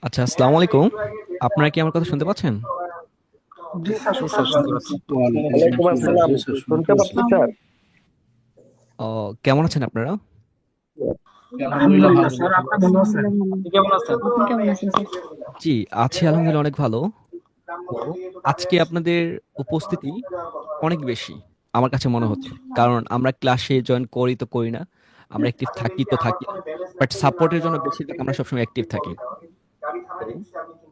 আচ্ছা, আসসালামু আলাইকুম। আপনারা কি আমার কথা শুনতে পাচ্ছেন? জি স্যার, জি শুনতে স্যার, শুনতে পাচ্ছি। পাচ্ছি। ওয়ালাইকুম ওয়ালাইকুম আসসালাম। আসসালাম। জি স্যার, শুনতে শুনতে পাচ্ছি। পাচ্ছেন স্যার? ও, কেমন আছেন আপনারা? আলহামদুলিল্লাহ আলহামদুলিল্লাহ ভালো। স্যার, আপনি ভালো আছেন? আপনি কেমন আছেন? আপনি কেমন আছেন স্যার? জি, আছি আলহামদুলিল্লাহ অনেক ভালো। তো আজকে আপনাদের উপস্থিতি অনেক বেশি আমার কাছে মনে হচ্ছে, কারণ আমরা ক্লাসে জয়েন করি তো করি না, আমরা অ্যাক্টিভ থাকি তো থাকি না, বাট সাপোর্টের জন্য বেশিরভাগ আমরা সবসময় অ্যাক্টিভ থাকি।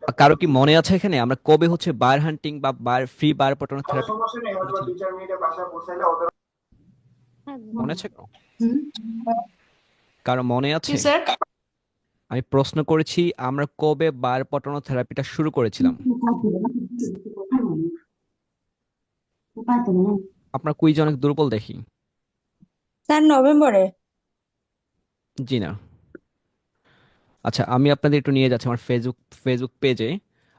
তো কারো কি মনে আছে এখানে আমরা কবে হচ্ছে বায়ার হান্টিং বা বায়ার ফ্রি বায়ার পটানো থেরাপি করেছিলাম? মনে আছে কারো? হুম। কারো মনে জি আছে? স্যার। আমি প্রশ্ন করেছি আমরা কবে বায়ার পটানো থেরাপিটা শুরু করেছিলাম? আপনার কুইজ অনেক দুর্বল দেখি। স্যার নভেম্বরে। জি না। আচ্ছা, আমি আপনাদের একটু নিয়ে যাচ্ছি আমার ফেসবুক ফেসবুক পেজে।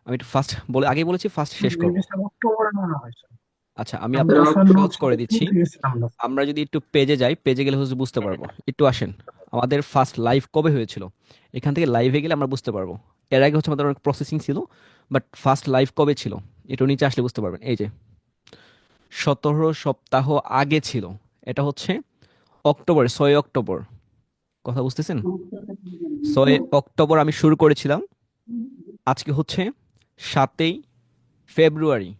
আমি একটু ফার্স্ট বলে আগে বলেছি ফার্স্ট শেষ করব। স্যার অক্টোবরে মনে হয় স্যার। আচ্ছা, আমি আমরা আপনাদের একটু সহজ করে দিচ্ছি। ঘুরতে গেছিলাম না। আমরা যদি একটু পেজে যাই, পেজে গেলে হচ্ছে বুঝতে পারবো। একটু আসেন, আমাদের ফার্স্ট লাইভ কবে হয়েছিল, এখান থেকে লাইভে গেলে আমরা বুঝতে পারবো। এর আগে হচ্ছে আমাদের অনেক প্রসেসিং ছিল, বাট ফার্স্ট লাইভ কবে ছিল একটু নিচে আসলে বুঝতে পারবেন। এই যে 17 সপ্তাহ আগে ছিল। এটা হচ্ছে অক্টোবর, 6 অক্টোবর। কথা বুঝতেছেন? 6 অক্টোবর আমি শুরু করেছিলাম। আজকে হচ্ছে 7ই ফেব্রুয়ারি।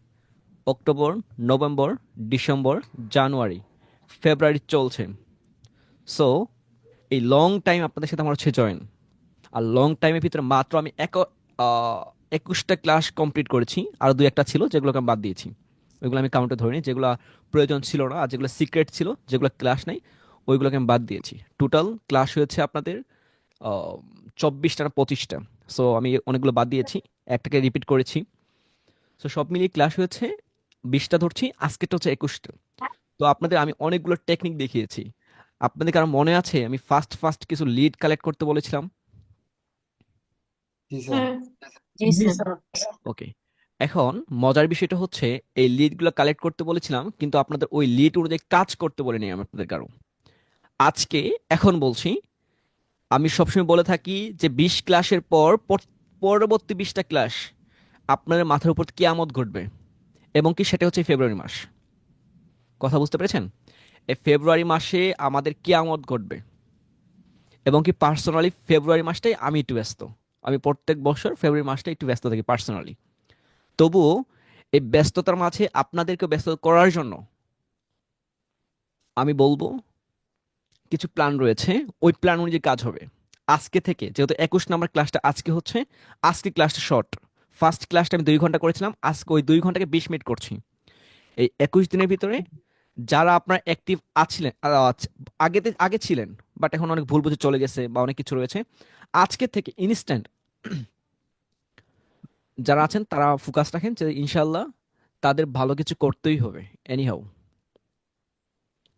অক্টোবর, নভেম্বর, ডিসেম্বর, জানুয়ারি, ফেব্রুয়ারি চলছে। সো এই লং টাইম আপনাদের সাথে আমার হচ্ছে জয়েন। আর লং টাইমের ভিতরে মাত্র আমি 21টা ক্লাস কমপ্লিট করেছি, আর দু একটা ছিল যেগুলোকে আমি বাদ দিয়েছি। ওইগুলো আমি কাউন্টে ধরিনি, যেগুলো প্রয়োজন ছিল না আর যেগুলো সিক্রেট ছিল, যেগুলো ক্লাস নাই, ওইগুলোকে আমি বাদ দিয়েছি। টোটাল ক্লাস হয়েছে আপনাদের 24টা না 25টা। সো আমি অনেকগুলো বাদ দিয়েছি, একটাকে রিপিট করেছি। সো সব মিলিয়ে ক্লাস হয়েছে 20টা ধরছি, আজকেটা হচ্ছে 21টা। তো আপনাদের আমি অনেকগুলো টেকনিক দেখিয়েছি। আপনাদের কারো মনে আছে আমি ফার্স্ট ফার্স্ট কিছু লিড কালেক্ট করতে বলেছিলাম? জি স্যার। হ্যাঁ। জি জি স্যার। স্যার। ওকে। এখন মজার বিষয়টা হচ্ছে এই লিডগুলো কালেক্ট করতে বলেছিলাম, কিন্তু আপনাদের ওই লিড অনুযায়ী কাজ করতে বলিনি আমি আপনাদের কারো। আজকে এখন বলছি, আমি সবসময় বলে থাকি যে 20 ক্লাসের পর পরবর্তী 20টা ক্লাস আপনাদের মাথার উপর কিয়ামত ঘটবে, এবং কি সেটা হচ্ছে ফেব্রুয়ারি মাস। কথা বুঝতে পেরেছেন? এই ফেব্রুয়ারি মাসে আমাদের কিয়ামত ঘটবে, এবং কি পার্সোনালি ফেব্রুয়ারি মাসটাই আমি একটু ব্যস্ত। আমি প্রত্যেক বছর ফেব্রুয়ারি মাসটা একটু ব্যস্ত থাকি পার্সোনালি। তবুও এই ব্যস্ততার মাঝে আপনাদেরকে ব্যস্ত করার জন্য আমি বলবো কিছু প্ল্যান রয়েছে, ওই প্ল্যান অনুযায়ী কাজ হবে। আজকে থেকে যেহেতু 21 নম্বর ক্লাসটা আজকে হচ্ছে, আজকে ক্লাসটা শর্ট। ফার্স্ট ক্লাসটা আমি 2 ঘন্টা করেছিলাম, আজকে ওই 2 ঘন্টাকে 20 মিনিট করছি। এই 21 দিনের ভিতরে যারা আপনার অ্যাক্টিভ আছিলেন, আগে ছিলেন, বাট এখন অনেক ভুল বুঝে চলে গেছে বা অনেক কিছু রয়েছে, আজকে থেকে ইনস্ট্যান্ট যারা আছেন তারা ফোকাস রাখেন যে ইনশাল্লাহ তাদের ভালো কিছু করতেই হবে, এনিহাউ,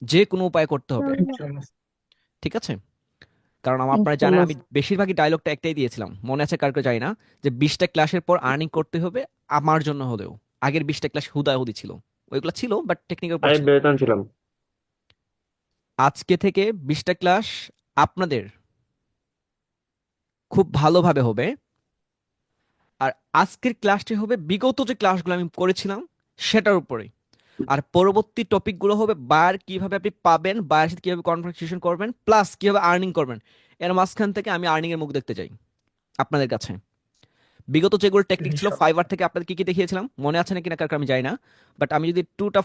যে কোনো উপায় করতে হবে। ইনশাআল্লাহ। ঠিক আছে? কারণ আপনারা জানেন ইনশাআল্লাহ। আমি বেশিরভাগই ডায়লগটা একটাই দিয়েছিলাম, মনে আছে কারকে জানি না, যে 20টা ক্লাসের পর আর্নিং করতে হবে আমার জন্য হলেও। আগের 20টা ক্লাস হুদাহুদি ছিল, ওইগুলো ছিল বাট টেকনিকের উপর আমি ছিল। বেতন ছিলাম। আজকে থেকে 20টা ক্লাস আপনাদের খুব ভালোভাবে হবে। আর আজকের ক্লাসটি হবে বিগত যে ক্লাসগুলো আমি করেছিলাম সেটার উপরে। আর পরবর্তী টপিকগুলো হবে বায়ার কিভাবে আপনি পাবেন, বায়ার সাথে কিভাবে কনভারসেশন করবেন, প্লাস কিভাবে আর্নিং করবেন। এর মাঝখান থেকে আমি আর্নিং এর মুখ দেখতে চাই আপনাদের কাছে। বিগত যেগুলো টেকনিক ছিল ইনশাআল্লাহ। ফাইবার থেকে আপনাদের কি কি দেখিয়েছিলাম মনে আছে নাকি না কার আমি যাই না, বাট আমি যদি টুটা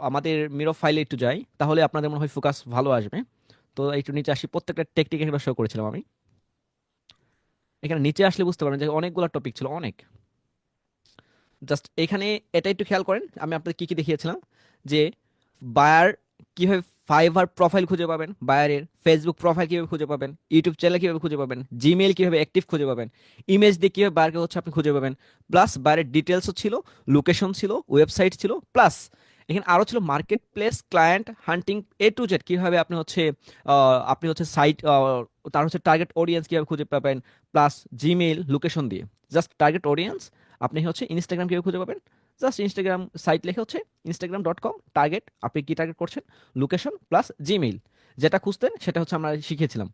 আমাদের মিরো ফাইলে একটু যাই তাহলে আপনাদের মনে হয় ফোকাস ভালো আসবে। তো একটু নিচে আসি, প্রত্যেকটা টেকনিক এখানে শো করেছিলাম আমি। এখানে নিচে আসলে বুঝতে পারবেন যে অনেকগুলো টপিক ছিল, অনেক। জাস্ট এখানে এটা একটু খেয়াল করেন আমি আপনাদের কি কি দেখিয়েছিলাম, যে বায়ার কিভাবে ফাইবার প্রোফাইল খুঁজে পাবেন, বায়ারের ফেসবুক প্রোফাইল কিভাবে খুঁজে পাবেন, ইউটিউব চ্যানেল কিভাবে খুঁজে পাবেন, জিমেইল কিভাবে অ্যাক্টিভ খুঁজে পাবেন, ইমেজ দিয়ে কিভাবে বায়ারকে হচ্ছে আপনি খুঁজে পাবেন, প্লাস বায়ারের ডিটেলসও ছিল, লোকেশন ছিল, ওয়েবসাইট ছিল, প্লাস এখানে আরো ছিল market place, client hunting, A to Z কিভাবে আপনি হচ্ছে সাইট, তার হচ্ছে টার্গেট অডিয়েন্স কিভাবে খুঁজে পাবেন, প্লাস জিমেইল লোকেশন দিয়ে। জাস্ট টার্গেট অডিয়েন্স আপনি হচ্ছে ইনস্টাগ্রাম কিভাবে খুঁজে পাবেন, জাস্ট ইনস্টাগ্রাম সাইট লিখে হচ্ছে instagram.com টার্গেট, আপনি কি টার্গেট করছেন, লোকেশন প্লাস জিমেইল, যেটা খুঁজতেন সেটা হচ্ছে আমরা শিখিয়েছিলাম।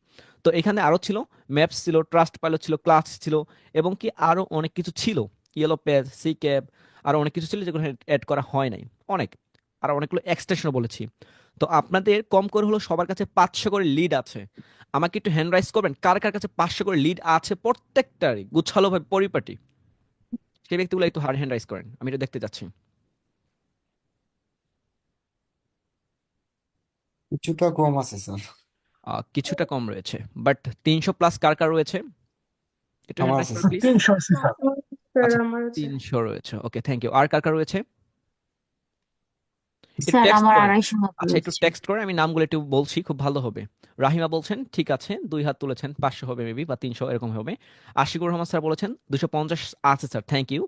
তো এখানে আরো ছিল, ম্যাপস ছিল, ট্রাস্ট পাইলট ছিল, ক্লাস ছিল, এবং কি আরো অনেক কিছু ছিল, ইয়েলো পেজ, সি ক্যাব, আরো অনেক কিছু ছিল যেগুলো অ্যাড করা হয় নাই, অনেক, আর অনেকগুলো এক্সটেনশন বলেছি। তো আপনাদের কম করে হলো সবার কাছে 500 করে লিড আছে। আমাকে একটু হ্যান্ড রাইজ করবেন, কার কার কাছে 500 করে লিড আছে প্রত্যেকটারই গুছালো ভাবে পরিপাটি, সেই ব্যক্তিগুলো একটু হার হ্যান্ড রাইজ করেন, আমি এটা দেখতে যাচ্ছি। কিছুটা কম আছে স্যার। কিছুটা কম রয়েছে, বাট 300 প্লাস কার কার রয়েছে, একটু হ্যান্ড আমার রাইজ আছে করেন স্যার। প্লিজ। 300 আছে স্যার। স্যার আচ্ছা, আমার আছে। 300 রয়েছে, ওকে, থ্যাংক ইউ। আর কার কার রয়েছে, একটু স্যার টেক্সট আমার করেন। 250 মতো আচ্ছা, একটু রয়েছে। টেক্সট করেন, আমি নামগুলো একটু বলছি, খুব ভালো হবে। রাহিমা বলছেন ঠিক আছে, 2 হাত তুলেছেন, 500 হবে মেবি, বা 300 এরকম হবে। আশিকুর রহমান স্যার বলেছেন 250 আছে স্যার, থ্যাংক ইউ।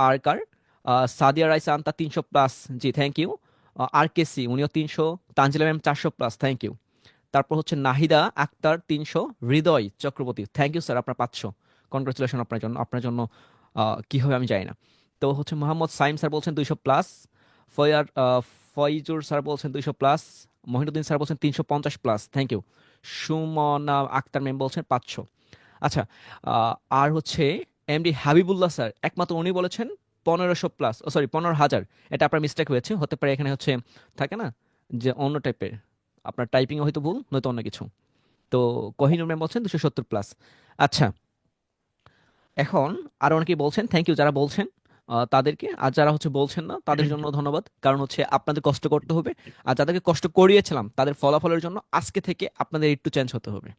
আর কার, সাদিয়া রাইসা আন্তা 300 প্লাস, জি থ্যাংক ইউ। আর কে সি, উনিও 300। Tanjila ma'am 400 plus, thank you. তারপর হচ্ছে Nahida Akter 300। Hridoy Chakraborty, thank you sir, আপনার 500, কনগ্রাচুলেশন আপনার জন্য, আপনার জন্য কি হবে আমি জানি না। তো হচ্ছে মোহাম্মদ সাইম স্যার বলছেন 200 প্লাস। ফয়ার ফয়জুর স্যার বলছেন 200 প্লাস। মহিনুদ্দিন স্যার বলছেন 350 plus, thank you. Sumona Akter ma'am বলছেন 500। আচ্ছা, আর হচ্ছে এমডি হাবিবুল্লাহ স্যার, একমাত্র উনি বলেছেন 1500 প্লাস, ও সরি 15,000। এটা আপনার মিস্টেক হয়েছে, হতে পারে এখানে হচ্ছে থাকে না যে অন্য টাইপের, আপনার টাইপিং হয়তো ভুল, নয়তো অন্য কিছু। তো কোহিনুর ম্যাম বলছেন 270 প্লাস। আচ্ছা, এখন আরো অনেকেই বলছেন, থ্যাংক ইউ যারা বলছেন তাদেরকে, আর যারা হচ্ছে বলছেন না তাদের জন্য ধন্যবাদ, কারণ হচ্ছে আপনাদের কষ্ট করতে হবে। আর যাদেরকে কষ্ট করিয়েছিলাম তাদের ফলাফলের জন্য আজকে থেকে আপনাদের একটু চেঞ্জ হতে হবে।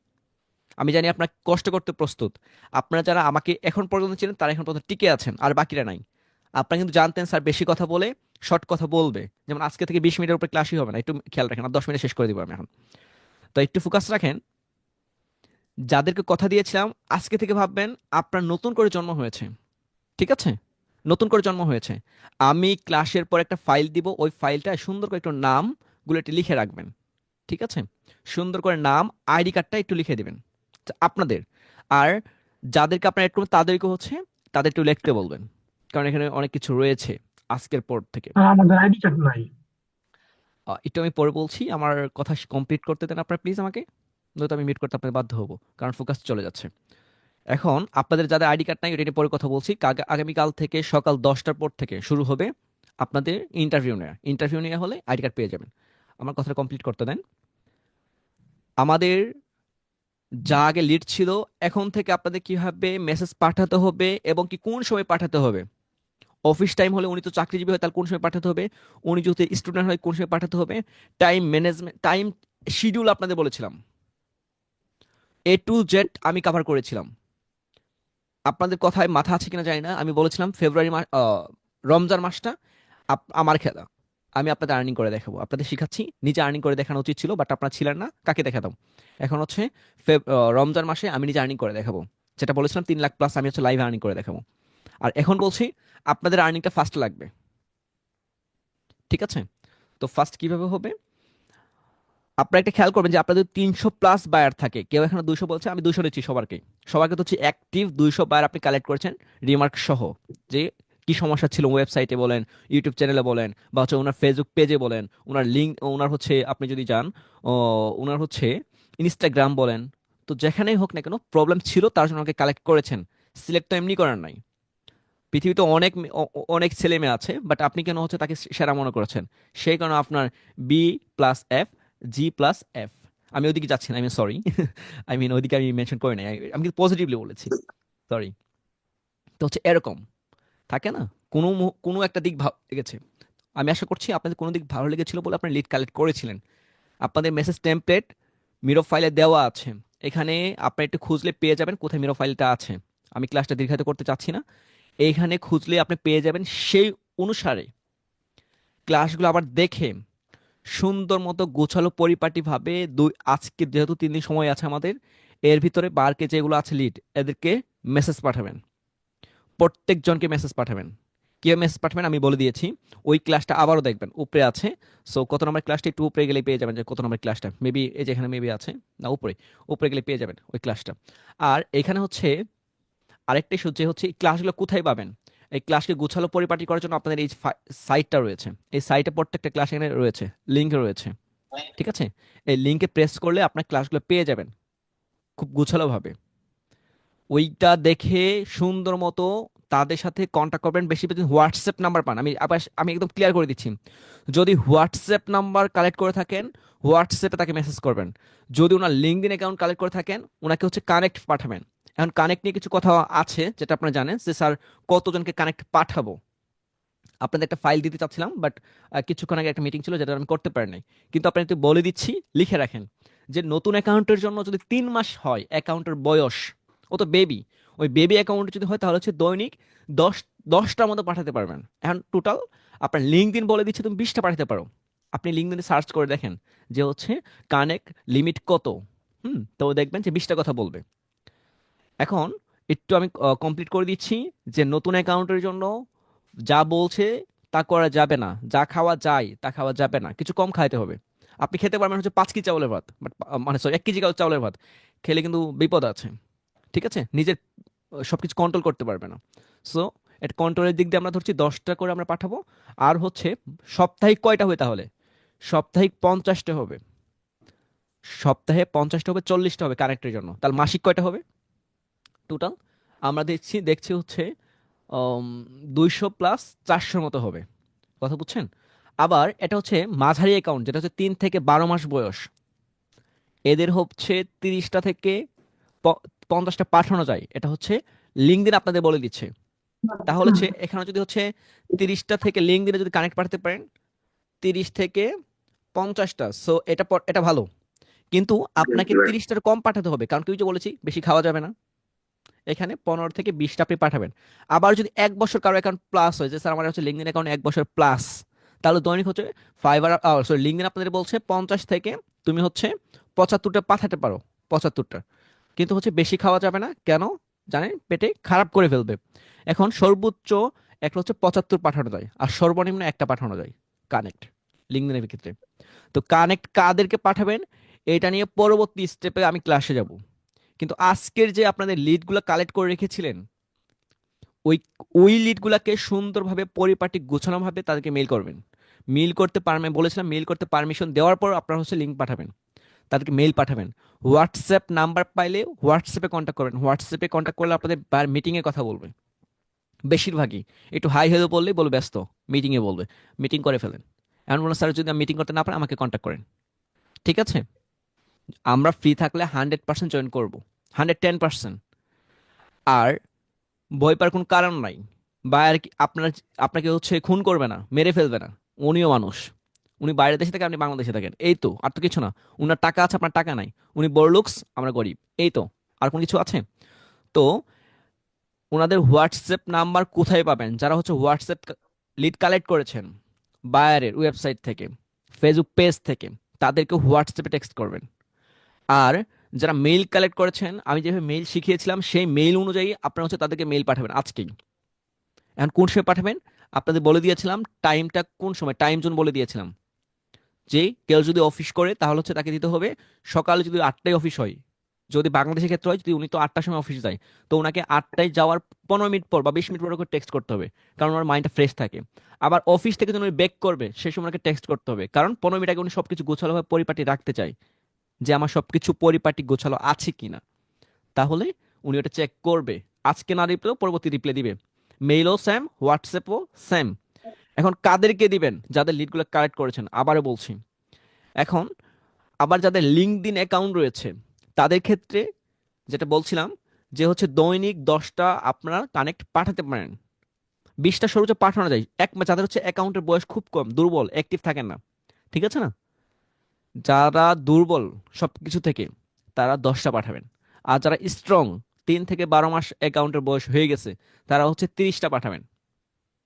আমি জানি আপনার কষ্ট করতে প্রস্তুত। আপনারা যারা আমাকে এখন পর্যন্ত ছিলেন তারা এখন পর্যন্ত টিকে আছেন, আর বাকিরা নাই। আপনারা কিন্তু জানতেন স্যার বেশি কথা বলে শর্ট কথা বলবে, যেমন আজকে থেকে 20 মিনিটের উপরে ক্লাসই হবে না, একটু খেয়াল রাখেন, আর 10 মিনিটে শেষ করে দিব আমি এখন। তো একটু ফোকাস রাখেন। যাদেরকে কথা দিয়েছিলাম আজকে থেকে ভাববেন আপনার নতুন করে জন্ম হয়েছে, ঠিক আছে, নতুন করে জন্ম হয়েছে। আমি ক্লাসের পর একটা ফাইল দিব, ওই ফাইলটা সুন্দর করে একটু নামগুলো একটু লিখে রাখবেন, ঠিক আছে, সুন্দর করে নাম, আইডি কার্ডটা একটু লিখে দিবেন আপনাদের। আর যাদেরকে আপনার অ্যাড করবেন তাদেরকে হচ্ছে তাদের একটু লিখতে বলবেন, কারণ এখানে অনেক কিছু রয়েছে আজকের পর থেকে। আর আমাদের আইডি কার্ড নাই। একটু আমি পরে বলছি, আমার কথা কমপ্লিট করতে দেন আপনারা প্লিজ আমাকে, নয়তো আমি মিট করতে আপনাদের বাধ্য হবো, কারণ ফোকাস চলে যাচ্ছে। এখন আপনাদের যাদের আইডি কার্ড নাই, ওটা নিয়ে পরে কথা বলছি। আগামীকাল থেকে সকাল 10টার পর থেকে শুরু হবে আপনাদের ইন্টারভিউ নেওয়া। ইন্টারভিউ নেওয়া হলে আইডি কার্ড পেয়ে যাবেন। আমার কথাটা কমপ্লিট করতে দেন। আমাদের যা আগে লিড ছিল, এখন থেকে আপনাদের কিভাবে মেসেজ পাঠাতে হবে এবং কি কোন সময় পাঠাতে হবে। অফিস টাইম হলে, উনি তো চাকরিজীবী হয়, তাহলে কোন সময় পাঠাতে হবে, উনি যদি স্টুডেন্ট হয় কোন সময় পাঠাতে হবে, টাইম ম্যানেজমেন্ট, টাইম শিডিউল আপনাদের বলেছিলাম, A to Z আমি কভার করেছিলাম। আপনাদের কথায় মাথা আছে কিনা জানি না, আমি বলেছিলাম ফেব্রুয়ারি মাস, রমজান মাসটা আমার খেলা, আমি আপনাদের আর্নিং করে দেখাবো, আপনাদের শিখাচ্ছি। নিজে আর্নিং করে দেখানো উচিত ছিল, বাট আপনারা ছিলেন না, কাকে দেখাতাম। এখন হচ্ছে রমজান মাসে আমি নিজে আর্নিং করে দেখাবো, যেটা বলেছিলাম 3 লাখ প্লাস আমি হচ্ছে লাইভ আর্নিং করে দেখাবো। আর এখন বলছি আপনাদের আর্নিংটা ফার্স্ট লাগবে, ঠিক আছে। তো ফার্স্ট কিভাবে হবে, আপনারা একটা খেয়াল করবেন যে আপনাদের 300 প্লাস বায়ার থাকে, কেউ এখানে 200 বলছে, আমি 200 নিচ্ছি সবারকে, সবাইকে তো হচ্ছে অ্যাক্টিভ 200 বায়ার আপনি কালেক্ট করেছেন, রিমার্ক সহ, যে কি সমস্যা ছিল ওয়েবসাইটে বলেন, ইউটিউব চ্যানেলে বলেন, বা হচ্ছে ওনার ফেসবুক পেজে বলেন, ওনার লিঙ্ক, ওনার হচ্ছে আপনি যদি যান ও, ওনার হচ্ছে ইনস্টাগ্রাম বলেন, তো যেখানেই হোক না কেন প্রবলেম ছিল তার জন্য ওনাকে কালেক্ট করেছেন। সিলেক্ট তো এমনি করার নাই, পৃথিবীতে অনেক অনেক ছেলে মেয়ে আছে, বাট আপনি কেন হচ্ছে তাকে সেরা মনে করেছেন, সেই কারণে আপনার B+F, G+F। আমি ওইদিকে যাচ্ছি না, আমি সরি, আই মিন ওইদিকে আমি মেনশন করি নাই, আমি কিন্তু পজিটিভলি বলেছি, সরি। তো হচ্ছে এরকম থাকে না, কোনো একটা দিক ভালো লেগেছে, আমি আশা করছি আপনাদের কোনো দিক ভালো লেগেছিল বলে আপনার লিড কালেক্ট করেছিলেন। আপনাদের মেসেজ টেমপ্লেট মিরো ফাইলে দেওয়া আছে, এখানে আপনি একটু খুঁজলে পেয়ে যাবেন কোথায় মিরো ফাইলটা আছে। আমি ক্লাসটা দীর্ঘায়িত করতে চাচ্ছি না, এইখানে খুঁজলে আপনি পেয়ে যাবেন, সেই অনুসারে ক্লাসগুলো আবার দেখে সুন্দর মতো গোছালো পরিপাটিভাবে আজকে যেহেতু 3 দিন সময় আছে আমাদের, এর ভিতরে বারকে যেগুলো আছে লিড, এদেরকে মেসেজ পাঠাবেন, প্রত্যেকজনকে মেসেজ পাঠাবেন। কে মেসেজ পাঠাবেন আমি বলে দিয়েছি, ওই ক্লাসটা আবারও দেখবেন উপরে আছে। সো কত নম্বর ক্লাসটা, একটু উপরে গেলে পেয়ে যাবেন যে কত নম্বর ক্লাসটা, মেবি এই যে এখানে মেবি আছে, না উপরে, উপরে গেলে পেয়ে যাবেন ওই ক্লাসটা। আর এখানে হচ্ছে আরেকটা ইস্যু যে হচ্ছে এই ক্লাসগুলো কোথায় পাবেন। এই ক্লাসকে গুছালো পরিপাটি করার জন্য আপনাদের এই সাইটটা রয়েছে, এই সাইটে প্রত্যেকটা ক্লাস এখানে রয়েছে, লিঙ্ক রয়েছে, ঠিক আছে, এই লিঙ্কে প্রেস করলে আপনার ক্লাসগুলো পেয়ে যাবেন খুব গুছালোভাবে। ওইটা দেখে সুন্দর মতো তাদের সাথে কন্ট্যাক্ট করবেন। বেশি বেশি হোয়াটসঅ্যাপ নাম্বার পান, আমি একদম ক্লিয়ার করে দিচ্ছি, যদি হোয়াটসঅ্যাপ নাম্বার কালেক্ট করে থাকেন হোয়াটসঅ্যাপে তাকে মেসেজ করবেন। যদি ওনার লিঙ্কডইন অ্যাকাউন্ট কালেক্ট করে থাকেন ওনাকে হচ্ছে কানেক্ট পাঠাবেন। এখন কানেক্ট নিয়ে কিছু কথা আছে যেটা আপনারা জানেন যে স্যার কতজনকে কানেক্ট পাঠাবো। আপনাদের একটা ফাইল দিতে চাচ্ছিলাম বাট কিছুক্ষণ আগে একটা মিটিং ছিল যেটা আমি করতে পারি নাই, কিন্তু আপনাকে একটু বলে দিচ্ছি, লিখে রাখেন যে নতুন অ্যাকাউন্টের জন্য যদি 3 মাস হয় অ্যাকাউন্টের বয়স, ও তো বেবি, ওই বেবি অ্যাকাউন্ট যদি হয় তাহলে হচ্ছে দৈনিক 10টার মতো পাঠাতে পারবেন। এখন টোটাল আপনার লিঙ্কডইন বলে দিচ্ছে তুমি 20টা পাঠাতে পারো। আপনি লিঙ্কডইনে সার্চ করে দেখেন যে হচ্ছে কানেক্ট লিমিট কত, তো দেখবেন যে 20টা কথা বলবে। এখন একটু আমি কমপ্লিট করে দিচ্ছি যে নতুন অ্যাকাউন্টের জন্য যা বলছে তা করা যাবে না, যা খাওয়া যায় তা খাওয়া যাবে না, কিছু কম খাইতে হবে। আপনি খেতে পারবেন হচ্ছে 5 কেজি চাউলের ভাত, বাট মানে সরি 1 কেজি চাউলের ভাত খেলে কিন্তু বিপদ আছে। ঠিক আছে, নিজের সবকিছু কন্ট্রোল করতে পারবে না। সো এটা কন্ট্রোলের দিক দিয়ে আমরা ধরছি 10টা করে আমরা পাঠাবো। আর হচ্ছে সাপ্তাহিক কয়টা হবে তাহলে, সাপ্তাহিক 50টা হবে, সপ্তাহে 50টা হবে, 40টা হবে কানেক্টের জন্য, তাহলে মাসিক কয়টা হবে টোটাল আমরা দেখছি হচ্ছে 200 + 400 মতো হবে। কথা বুঝছেন? আবার এটা হচ্ছে মাঝারি অ্যাকাউন্ট যেটা হচ্ছে 3 থেকে 12 মাস বয়স, এদের হচ্ছে 30টা থেকে 50টা পাঠানো যায়। এটা হচ্ছে লিঙ্কডইন আপনাদের বলে দিচ্ছে। তাহলে হচ্ছে এখানে যদি হচ্ছে 30টা থেকে লিঙ্কডইনে যদি কানেক্ট পাঠাতে পারেন 30 থেকে 50টা, সো এটা ভালো। কিন্তু আপনাকে 30টার কম পাঠাতে হবে, কারণ কি ওই যে বলেছি বেশি খাওয়া যাবে না। এখানে 15 থেকে 20টা আপনি পাঠাবেন। আবার যদি 1 বছর কারো অ্যাকাউন্ট প্লাস হয়, যে স্যার আমার হচ্ছে লিঙ্কডইন অ্যাকাউন্ট 1 বছর প্লাস, তাহলে দৈনিক হচ্ছে ফাইবার সরি লিঙ্কডইন আপনাদের বলছে 50 থেকে তুমি হচ্ছে 75টা পাঠাতে পারো, 75টা। কিন্তু হচ্ছে বেশি খাওয়া যাবে না, কেন জানেন? পেটে খারাপ করে ফেলবে। এখন সর্বোচ্চ একটা হচ্ছে 75 পাঠানো যায় আর সর্বনিম্ন একটা পাঠানো যায় কানেক্ট লিঙ্কডইনের ক্ষেত্রে। তো কানেক্ট কাদেরকে পাঠাবেন এটা নিয়ে পরবর্তী স্টেপে আমি ক্লাসে যাব। কিন্তু আজকের যে আপনাদের লিডগুলো কালেক্ট করে রেখেছিলেন ওই ওই লিডগুলোকে সুন্দরভাবে পরিপাটি গোছানোভাবে তাদেরকে মেল করবেন। মেল করতে পারবেন বলেছিলাম, মেল করতে পারমিশন দেওয়ার পর আপনারা হচ্ছে লিঙ্ক পাঠাবেন, তাদেরকে মেল পাঠাবেন। হোয়াটসঅ্যাপ নাম্বার পাইলে হোয়াটসঅ্যাপে কন্ট্যাক্ট করবেন, হোয়াটসঅ্যাপে কন্ট্যাক্ট করলে আপনাদের মিটিংয়ের কথা বলবে বেশিরভাগই। একটু হাই হ্যালো বললেই বলবে ব্যস্ত, মিটিংয়ে বলবে, মিটিং করে ফেলেন। এমন বলুন স্যার যদি আমি মিটিং করতে না পারি আমাকে কন্ট্যাক্ট করেন। ঠিক আছে, আমরা ফ্রি থাকলে 100% জয়েন করবো, 110%। আর ভয় পাওয়ার কোনো কারণ নাই। বা আর কি আপনাকে হচ্ছে খুন করবে না, মেরে ফেলবে না, উনিও মানুষ। উনি বাইরের দেশে থাকে, আপনি বাংলাদেশে থাকেন, এই তো, আর তো কিছু না। উনার টাকা আছে, আপনার টাকা নাই। উনি বড় লুকস, আমরা গরিব, এই তো, আর কোনো কিছু আছে? তো ওনাদের হোয়াটসঅ্যাপ নাম্বার কোথায় পাবেন? যারা হচ্ছে হোয়াটসঅ্যাপ লিড কালেক্ট করেছেন বায়ারের ওয়েবসাইট থেকে, ফেসবুক পেজ থেকে, তাদেরকে হোয়াটসঅ্যাপে টেক্সট করবেন। আর যারা মেইল কালেক্ট করেছেন আমি যেভাবে মেইল শিখিয়েছিলাম সেই মেইল অনুযায়ী আপনারা হচ্ছে তাদেরকে মেইল পাঠাবেন আজকেই। এখন কোন সময় পাঠাবেন আপনাদের বলে দিয়েছিলাম, টাইমটা কোন সময়, টাইম জোন বলে দিয়েছিলাম। যে কেউ যদি অফিস করে তাহলে হচ্ছে তাকে দিতে হবে সকালে, যদি 8টায় অফিস হয়, যদি বাংলাদেশের ক্ষেত্রে হয়, যদি উনি তো 8টার সময় অফিস যায়, তো ওনাকে 8টায় যাওয়ার 15 মিনিট পর বা 20 মিনিট পর করে টেক্সট করতে হবে, কারণ ওনার মাইন্ডটা ফ্রেশ থাকে। আবার অফিস থেকে যখন উনি ব্যাক করবে সেই সময় ওনাকে টেক্সট করতে হবে, কারণ 15 মিনিট আগে উনি সবকিছু গোছালোভাবে পরিপাটি রাখতে চায়, যে আমার সবকিছু পরিপাটি গোছালো আছে কিনা। তাহলে উনি ওটা চেক করবে, আজকে না রিপ্লেও পরবর্তী রিপ্লে দিবে। মেইলও সেম, হোয়াটসঅ্যাপও সেম। এখন কাদেরকে দিবেন? যাদের লিডগুলো কালেক্ট করেছেন, আবারও বলছি। এখন আবার যাদের লিঙ্কডইন অ্যাকাউন্ট রয়েছে তাদের ক্ষেত্রে যেটা বলছিলাম যে হচ্ছে দৈনিক 10টা আপনারা কানেক্ট পাঠাতে পারেন, 20টা সর্বোচ্চ পাঠানো যায় যাদের হচ্ছে অ্যাকাউন্টের বয়স খুব কম, দুর্বল, অ্যাক্টিভ থাকেন না। ঠিক আছে না? যারা দুর্বল সবকিছু থেকে তারা 10টা পাঠাবেন। আর যারা স্ট্রং, 3 থেকে 12 মাস অ্যাকাউন্টের বয়স হয়ে গেছে, তারা হচ্ছে 30টা পাঠাবেন।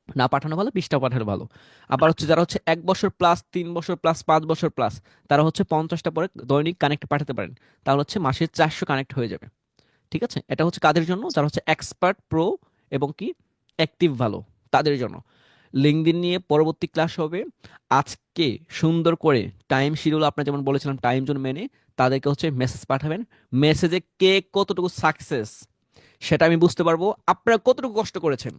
না পাঠানো ভালো, 20টা পাঠানো ভালো। আবার হচ্ছে যারা হচ্ছে 1 বছর প্লাস, 3 বছর প্লাস, 5 বছর প্লাস, তারা হচ্ছে 50টা পরে দৈনিক কানেক্ট পাঠাতে পারেন। তাহলে হচ্ছে মাসে 400 কানেক্ট হয়ে যাবে। ঠিক আছে, এটা হচ্ছে কাদের জন্য? যারা হচ্ছে এক্সপার্ট, প্রো এবং কি অ্যাক্টিভ ভালো, তাদের জন্য। লিঙ্কডইন নিয়ে পরবর্তী ক্লাস হবে। আজকে সুন্দর করে টাইম শিডিউল আপনার যেমন বলেছিলাম টাইম জোন মেনে তাদেরকে হচ্ছে মেসেজ পাঠাবেন। মেসেজে কে কতটুকু সাকসেস সেটা আমি বুঝতে পারবো, আপনারা কতটুকু কষ্ট করেছেন।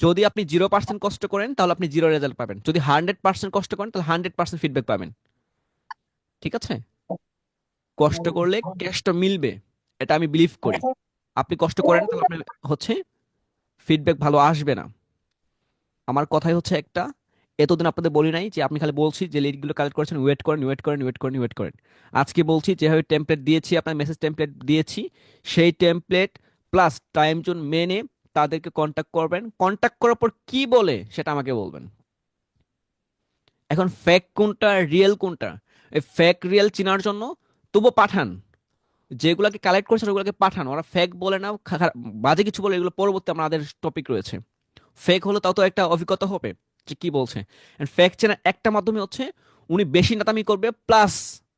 যদি আপনি 0% কষ্ট করেন তাহলে আপনি 0 রেজাল্ট পাবেন, যদি 100% কষ্ট করেন তাহলে 100% ফিডব্যাক পাবেন। ঠিক আছে? কষ্ট করলে ক্যাশটা মিলবে, এটা আমি বিলিভ করি। আপনি কষ্ট করেন তাহলে আপনার হচ্ছে ফিডব্যাক ভালো আসবে না। আমার কথাই হচ্ছে একটা, এতদিন আপনাদের বলি নাই যে, আপনি খালি বলছি যে লিডগুলো কালেক্ট করেছেন, ওয়েট করেন ওয়েট করেন ওয়েট করেন ওয়েট করেন। আজকে বলছি যেভাবে টেমপ্লেট দিয়েছি, আপনার মেসেজ টেমপ্লেট দিয়েছি, সেই টেমপ্লেট প্লাস টাইম জোন মেনে তাদেরকে কন্ট্যাক্ট করবেন। কন্ট্যাক্ট করার পর কি বলে সেটা আমাকে বলবেন। এখন ফেক কোনটা রিয়েল কোনটা, এই ফেক রিয়েল চেনার জন্য তবু পাঠান, যেগুলোকে কালেক্ট করছেন ওগুলোকে পাঠান। ওরা ফেক বলে না, বাজে কিছু বলে, এগুলো পরবর্তী আমাদের টপিক রয়েছে। ফেক হলো তাও তো একটা অভিজ্ঞতা হবে যে কি বলছে। ফেক চেনার একটা মাধ্যমে হচ্ছে উনি বেশি নাতামি করবে, প্লাস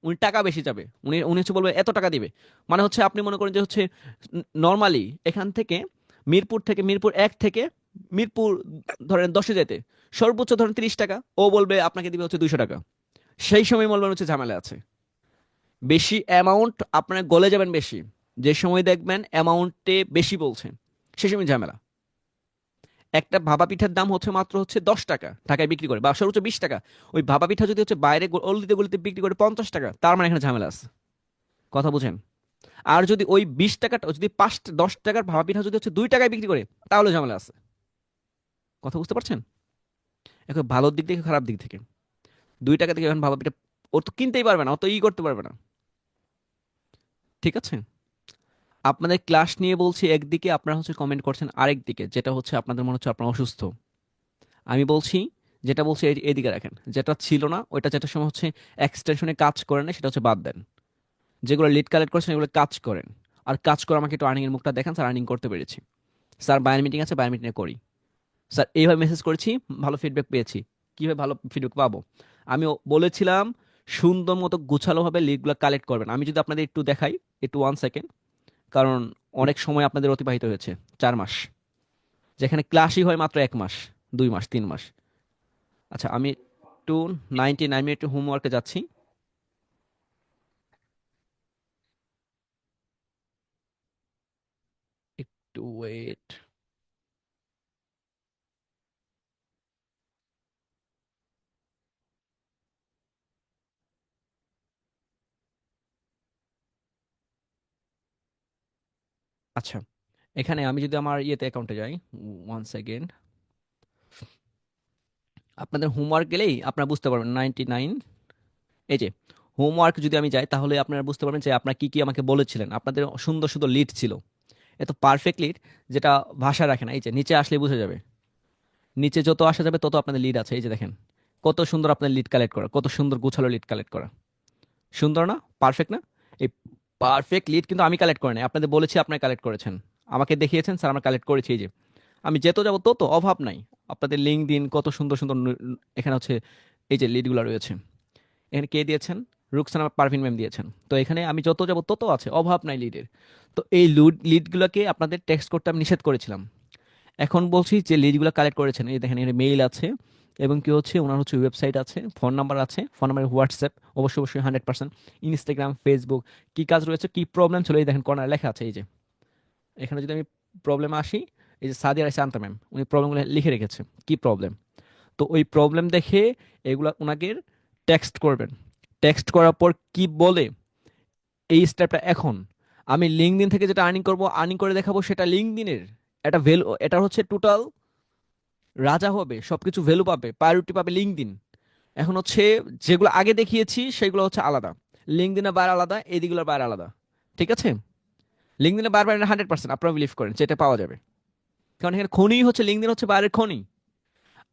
উনি টাকা বেশি যাবে। উনি উনি হচ্ছে বলবে এত টাকা দিবে। মানে হচ্ছে আপনি মনে করেন যে হচ্ছে নর্মালি এখান থেকে মিরপুর 1 থেকে মিরপুর ধরেন 10-এ যেতে সর্বোচ্চ ধরেন 30 টাকা, ও বলবে আপনাকে দিবে হচ্ছে 200 টাকা। সেই সময় বলবেন হচ্ছে ঝামেলা আছে। বেশি অ্যামাউন্ট আপনার গলে যাবেন বেশি, যে সময় দেখবেন অ্যামাউন্টে বেশি বলছে সে সময় ঝামেলা। একটা ভাপা পিঠার দাম হচ্ছে মাত্র হচ্ছে 10 টাকা ঢাকায় বিক্রি করে, বা সর্বোচ্চ 20 টাকা। ওই ভাপা পিঠা যদি হচ্ছে বাইরে অলিতে গলিতে বিক্রি করে 50 টাকা, তার মানে এখানে ঝামেলা আছে। কথা বুঝেন? আর যদি ওই 20 টাকাটা যদি 10 টাকার ভাপা পিঠা যদি হচ্ছে 2 টাকায় বিক্রি করে, তাহলে ঝামেলা আছে। কথা বুঝতে পারছেন? এখন ভালোর দিক থেকে খারাপ দিক থেকে, 2 টাকা থেকে এখন ভাপা পিঠা ও তো কিনতেই পারবে না, ও তো করতে পারবে না। ঠিক আছে? আপনাদের ক্লাস নিয়ে বলছি একদিকে, আপনারা হচ্ছে কমেন্ট করছেন আরেক দিকে, যেটা হচ্ছে আপনাদের মনে হচ্ছে আপনারা অসুস্থ। আমি বলছি, যেটা বলছি এদিকে রাখেন, যেটা ছিল না ওইটা, যেটা সময় হচ্ছে এক্সটেনশনে কাজ করে না সেটা হচ্ছে বাদ দেন। যেগুলো লিড কালেক্ট করছেন এগুলো কাজ করেন। আর কাজ করে আমাকে একটু আর্নিং এর মুখটা দেখান, স্যার আর্নিং করতে পেরেছি, স্যার বায়ার মিটিং আছে বায়ার মিটিংয়ে করি, স্যার এইভাবে মেসেজ করেছি ভালো ফিডব্যাক পেয়েছি। কিভাবে ভালো ফিডব্যাক পাবো? আমি বলেছিলাম সুন্দর মতো গুছালোভাবে লিডগুলো কালেক্ট করবেন। আমি যদি আপনাদের একটু দেখাই, একটু 1 সেকেন্ড, কারণ অনেক সময় আপনাদের অতিবাহিত হয়েছে, 4 মাস, যেখানে ক্লাসই হয় মাত্র 1 মাস, 2 মাস, 3 মাস। আচ্ছা, আমি একটু 99 মিনিট হোমওয়ার্কে যাচ্ছি। একটু ওয়েট। আচ্ছা, এখানে আমি যদি আমার ইয়েতে অ্যাকাউন্টে যাই, 1 সেকেন্ড, আপনাদের হোমওয়ার্ক গেলেই আপনারা বুঝতে পারবেন 99, এই যে হোমওয়ার্ক যদি আমি যাই তাহলে আপনারা বুঝতে পারবেন যে আপনারা কি কি আমাকে বলেছিলেন। আপনাদের সুন্দর সুন্দর লিড ছিল, এত পারফেক্ট লিড যেটা ভাষা রাখে না। এই যে নিচে আসলে বোঝা যাবে, নিচে যত আসা যাবে তত আপনাদের লিড আছে। এই যে দেখেন কত সুন্দর আপনাদের লিড কালেক্ট করা, কত সুন্দর গোছালো লিড কালেক্ট করা। সুন্দর না? পারফেক্ট না? এই পারফেক্ট লিড কিন্তু আমি কালেক্ট করি নাই, আপনাদের বলেছি আপনারা কালেক্ট করেছেন, আমাকে দেখিয়েছেন স্যার আমরা কালেক্ট করেছি। এই যে আমি যেত যাবো তত অভাব নাই। আপনাদের লিঙ্ক দিন কত সুন্দর সুন্দর এখানে হচ্ছে এই যে লিডগুলো রয়েছে। এখানে কে দিয়েছেন? রুকসানা পারভিন ম্যাম দিয়েছেন। তো এখানে আমি যত যাব তত আছে, অভাব নাই লিডের। তো এই লিডগুলোকে আপনাদের টেক্সট করতে আমি নিষেধ করেছিলাম। এখন বলছি যে লিডগুলো কালেক্ট করেছেন, এই দেখেন এখানে মেইল আছে, এবং কি হচ্ছে ওনার হচ্ছে ওয়েবসাইট আছে, ফোন নাম্বার আছে, ফোন নাম্বার, হোয়াটসঅ্যাপ অবশ্যই অবশ্যই 100%, ইনস্টাগ্রাম, ফেসবুক, কি কাজ রয়েছে, কি প্রবলেম ছিল, এই দেখেন কর্নার লেখা আছে। এই যে এখানে যদি আমি প্রবলেমে আসি, এই যে সাদিয়া রাইসা আন্তা ম্যাম উনি প্রবলেমগুলো লিখে রেখেছে কি প্রবলেম। তো ওই প্রবলেম দেখে এগুলা ওনাকে টেক্সট করবেন। টেক্সট করার পর কি বলে, এই স্টেপটা এখন আমি লিঙ্কডইন থেকে যেটা আর্নিং করব, আর্নিং করে দেখাবো, সেটা লিঙ্কডইনের এটা ভ্যালু, এটা হচ্ছে টোটাল রাজা হবে, সবকিছু ভ্যালু পাবে, প্রায়োরিটি পাবে লিঙ্কডইন। এখন হচ্ছে যেগুলো আগে দেখিয়েছি সেগুলো হচ্ছে আলাদা, লিঙ্কডইনের বার আলাদা, এদিকগুলোর বার আলাদা। ঠিক আছে? লিঙ্কডইনের বার 100% আপনারা বিলিভ করেন যেটা পাওয়া যাবে, কারণ এখানে খনি হচ্ছে লিঙ্কডইন হচ্ছে বাইরের খনি।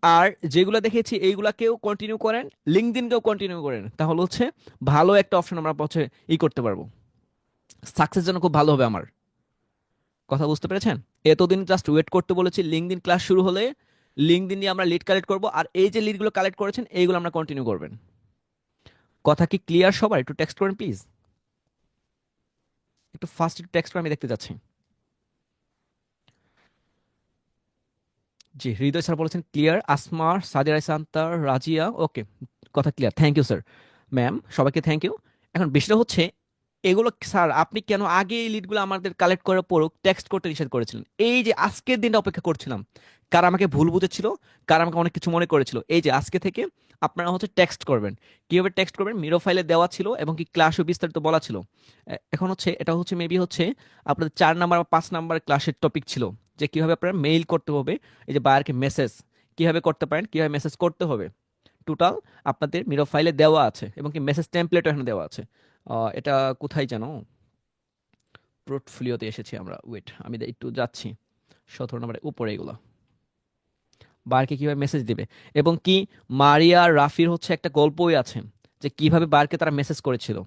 আর যেগুলো দেখেছি এইগুলাকেও কন্টিনিউ করেন, লিঙ্কডইনকেও কন্টিনিউ করেন, তাহলে হচ্ছে ভালো একটা অপশন আমরা হচ্ছে করতে পারবো, সাকসেস জন্য খুব ভালো হবে আমার। কথা বুঝতে পেরেছেন? এতদিন জাস্ট ওয়েট করতে বলেছি, লিঙ্কডইন ক্লাস শুরু হলে লিঙ্কডইন নিয়ে আমরা লিড কালেক্ট করব, আর এই যে লিডগুলো কালেক্ট করেছেন এইগুলো আমরা কন্টিনিউ করবেন। কথা কি ক্লিয়ার সবার? একটু টেক্সট করেন প্লিজ, একটু ফাস্ট একটু টেক্সট করে আমি দেখতে যাচ্ছি। জি, হৃদয় স্যার বলেছেন ক্লিয়ার, আসমার, সাদিরা সান্তার, রাজিয়া, ওকে, কথা clear, thank you sir. Ma'am সবাইকে থ্যাংক ইউ। এখন বিষয়টা হচ্ছে এগুলো স্যার আপনি কেন আগে এই লিডগুলো আমাদের কালেক্ট করার পরও টেক্সট করতে নিষেধ করেছিলেন? এই যে আজকের দিনটা অপেক্ষা করছিলাম, কার আমাকে ভুল বুঝেছিল, কার আমাকে অনেক কিছু মনে করেছিল, এই যে আজকে থেকে আপনারা হচ্ছে টেক্সট করবেন। কিভাবে টেক্সট করবেন? মিরো ফাইলে দেওয়া ছিল এবং কি ক্লাসও বিস্তারিত বলা ছিল। এখন হচ্ছে এটা হচ্ছে মেবি হচ্ছে আপনাদের 4 নাম্বার বা 5 নাম্বার ক্লাসের টপিক ছিল, যে কিভাবে আপনারা মেইল করতে হবে, এই যে বায়ারকে মেসেজ কিভাবে করতে পারেন, কিভাবে মেসেজ করতে হবে, টোটাল আপনাদের মিরো ফাইলে দেওয়া আছে এবং কি মেসেজ টেমপ্লেটও এখানে দেওয়া আছে। এটা কোথায় জানো, পোর্টফোলিওতে এসেছি আমরা, ওয়েট আমি একটু যাচ্ছি 17 নম্বরের উপরে, এগুলো বারকে কিভাবে মেসেজ দিবে এবং কি মারিয়া রাফির হচ্ছে একটা গল্পই আছে যে কিভাবে বারকে তারা মেসেজ করেছিল।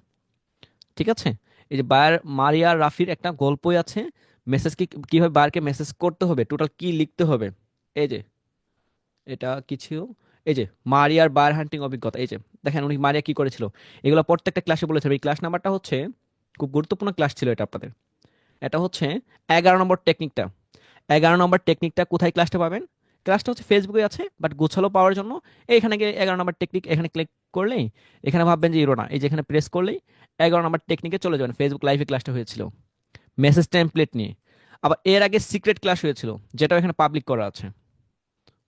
ঠিক আছে, এই যে বায়ার মারিয়া রাফির একটা গল্পই আছে, মেসেজ কিভাবে বারকে মেসেজ করতে হবে, টোটাল কি লিখতে হবে। এই যে এটা কি ছিল, এই যে মারিয়ার বায়ার হান্টিং অভিজ্ঞতা, এই যে দেখেন উনি মারিয়া কি করেছিল, এগুলো প্রত্যেকটা ক্লাসে বলেছে। এই ক্লাস নাম্বারটা হচ্ছে খুব গুরুত্বপূর্ণ ক্লাস ছিল এটা আপনাদের। এটা হচ্ছে 11 নম্বর টেকনিকটা। 11 নম্বর টেকনিকটা কোথায় ক্লাসটা পাবেন? ক্লাসটা হচ্ছে ফেসবুকে আছে, বাট গোছালো পাওয়ার জন্য এইখানে গিয়ে 11 নম্বর টেকনিক এখানে ক্লিক করলেই, এখানে ভাববেন যে ইরো না, এই যে এখানে প্রেস করলেই 11 নম্বর টেকনিকে চলে যাবেন। ফেসবুক লাইভে ক্লাসটা হয়েছিল মেসেজ টেমপ্লেট নিয়ে। আবার এর আগে সিক্রেট ক্লাস হয়েছিল, যেটাও এখানে পাবলিক করা আছে।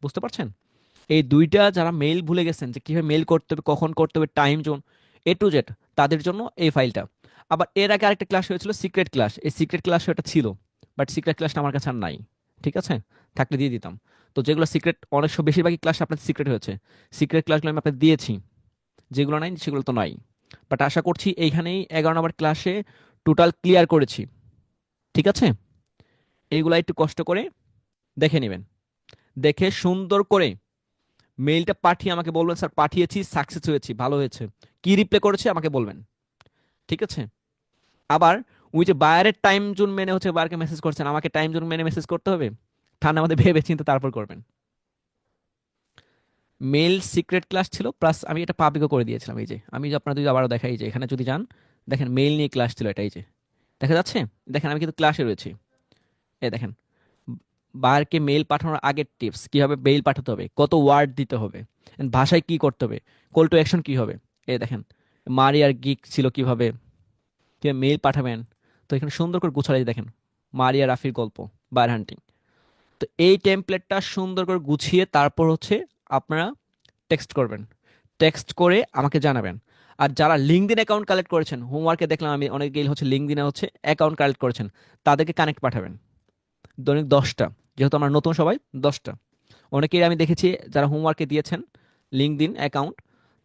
বুঝতে পারছেন? এই দুইটা যারা মেইল ভুলে গেছেন যে কিভাবে মেইল করতে হবে, কখন করতে হবে, time zone A to Z, তাদের জন্য এই ফাইলটা। আবার এর আগে আরেকটা ক্লাস হয়েছিল সিক্রেট ক্লাস, এই সিক্রেট ক্লাস এটা ছিল, বাট সিক্রেট ক্লাসটা আমার কাছে আর নাই। ঠিক আছে, থাকলে দিয়ে দিতাম। তো যেগুলো সিক্রেট, অনেক বেশিরভাগই ক্লাস আপনাদের সিক্রেট হয়েছে, সিক্রেট ক্লাসগুলো আমি আপনাদের দিয়েছি, যেগুলো নাই সেগুলো তো নাই। বাট আশা করছি এইখানেই 11 নম্বর ক্লাসে টোটাল ক্লিয়ার করেছি। ঠিক আছে, এইগুলা একটু কষ্ট করে দেখে নেবেন, দেখে সুন্দর করে মেইলটা পাঠিয়ে আমাকে বলবেন স্যার পাঠিয়েছি, সাকসেস হয়েছি, ভালো হয়েছে, কি রিপ্লাই করেছে আমাকে বলবেন। ঠিক আছে, আবার ওই যে বায়ারের টাইম জোন মেনে হচ্ছে বায়ারকে মেসেজ করছেন, আমাকে টাইম জোন মেনে মেসেজ করতে হবে, ঠান্ডা মধ্যে ভেবে চিন্তে তারপর করবেন। মেল সিক্রেট ক্লাস ছিল, প্লাস আমি এটা পাবলিকও করে দিয়েছিলাম। এই যে আমি যে আপনার যদি আবারও দেখাই, যে এখানে যদি যান দেখেন মেইল নিয়ে ক্লাস ছিল এটা, এই যে দেখা যাচ্ছে, দেখেন আমি কিন্তু ক্লাসে রয়েছি। এই দেখেন বায়ারকে মেইল পাঠানোর আগের টিপস, কিভাবে মেইল পাঠাতে হবে, কত ওয়ার্ড দিতে হবে, and ভাষায় কি করতে হবে, কল টু অ্যাকশন কি হবে। এই দেখেন মারিয়ার গিক ছিল কিভাবে কিভাবে মেইল পাঠাবেন। তো এখানে সুন্দর করে গুছালাই দেখেন মারিয়া রাফির গল্প, বায়ার হান্টিং। তো এই টেমপ্লেটটা সুন্দর করে গুছিয়ে তারপর হচ্ছে আপনারা টেক্সট করবেন, টেক্সট করে আমাকে জানাবেন। আর যারা লিঙ্কডিন অ্যাকাউন্ট কালেক্ট করেছেন, হোমওয়ার্কে দেখলাম আমি অনেক গেল হচ্ছে লিঙ্কডিনে হচ্ছে অ্যাকাউন্ট কালেক্ট করেছেন, তাদেরকে কানেক্ট পাঠাবেন দৈনিক 10টা, যেহেতু আমরা নতুন সবাই 10টা। অনেকেই আমি দেখেছি যারা হোমওয়ার্কে দিয়েছেন লিঙ্কডিন অ্যাকাউন্ট,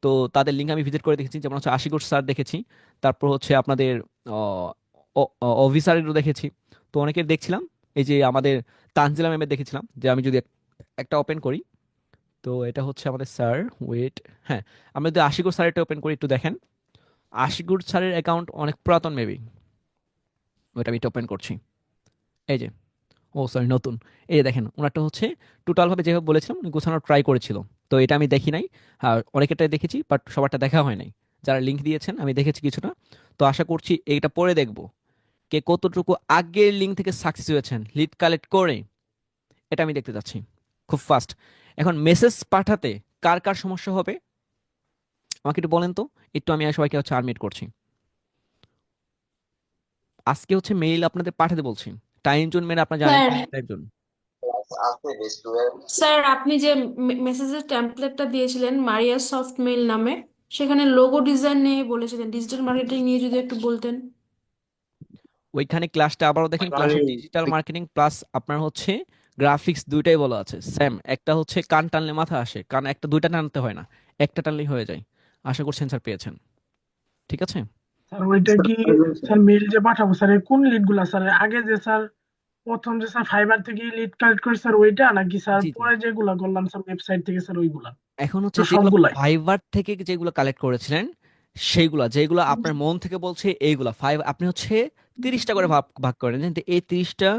তো তাদের লিঙ্ক আমি ভিজিট করে দেখেছি, যেমন হচ্ছে আশিকুর স্যার দেখেছি, তারপর হচ্ছে আপনাদের অফিসারেরও দেখেছি। তো অনেকের দেখছিলাম, এই যে আমাদের তানজিলা ম্যামের দেখেছিলাম, যে আমি যদি একটা ওপেন করি, তো এটা হচ্ছে আমাদের স্যার, ওয়েট, হ্যাঁ আমরা যদি আশিকুর স্যারেরটা ওপেন করি একটু দেখেন, আশিকুর স্যারের অ্যাকাউন্ট অনেক পুরাতন মেবি, ওইটা আমি ওপেন করছি। এই যে, ও সরি নতুন, এই যে দেখেন ওনারটা হচ্ছে টোটালভাবে যেভাবে বলেছিলাম উনি গোছানোর ট্রাই করেছিল। তো এটা আমি দেখি নাই, হ্যাঁ অনেকেরটাই দেখেছি, বাট সবারটা দেখা হয় নাই। যারা লিঙ্ক দিয়েছেন আমি দেখেছি কিছুটা। তো আশা করছি এইটা পরে দেখবো কে কতটুকু আগের লিঙ্ক থেকে সাকসেস হয়েছেন লিড কালেক্ট করে, এটা আমি দেখতে চাচ্ছি খুব ফাস্ট। এখন মেসেজ পাঠাতে কার কার সমস্যা হবে আমাকে একটু বলেন তো, একটু আমি আর সবাইকে হচ্ছে আনমিট করছি। আজকে হচ্ছে মেইল আপনাদের পাঠাতে বলছি, টাইম জোন মেনে আপনারা জানেন স্যার টাইম জোন। স্যার আপনি যে মেসেজের টেমপ্লেটটা দিয়েছিলেন মারিয়া সফট মেইল নামে, সেখানে লোগো ডিজাইন নিয়ে বলেছিলেন, ডিজিটাল মার্কেটিং নিয়ে যদি একটু বলতেন। ওইখানে ক্লাসটা আবারও দেখেন, ক্লাসে ডিজিটাল মার্কেটিং প্লাস আপনার হচ্ছে গ্রাফিক্স দুইটাই বলা আছে সেম। একটা হচ্ছে কান টানলে মাথা আসে, কান একটা দুইটা টানতে হয় না, একটা টানলেই হয়ে যায়। আশা করছেন স্যার পেয়েছেন। ঠিক আছে, স্যার ওইটা কি স্যার মেইল যে পাঠাবো স্যার এই কোন লিড গুলা স্যার আগে যে স্যার প্রথম যে স্যার ফাইবার থেকে লিড কালেক্ট করে স্যার ওইটা নাকি স্যার জি জি। পরে যেগুলা করলাম স্যার ওয়েবসাইট থেকে স্যার ওইগুলা এখন হচ্ছে না যেগুলো সবগুলাই? ফাইবার থেকে যেগুলো কালেক্ট করেছিলেন সেইগুলা, যেগুলো আপনার মন থেকে বলছে এইগুলা ফাইভ, আপনি হচ্ছে 30টা করে ভাগ ভাগ করেন, জানেন তো এই 30টা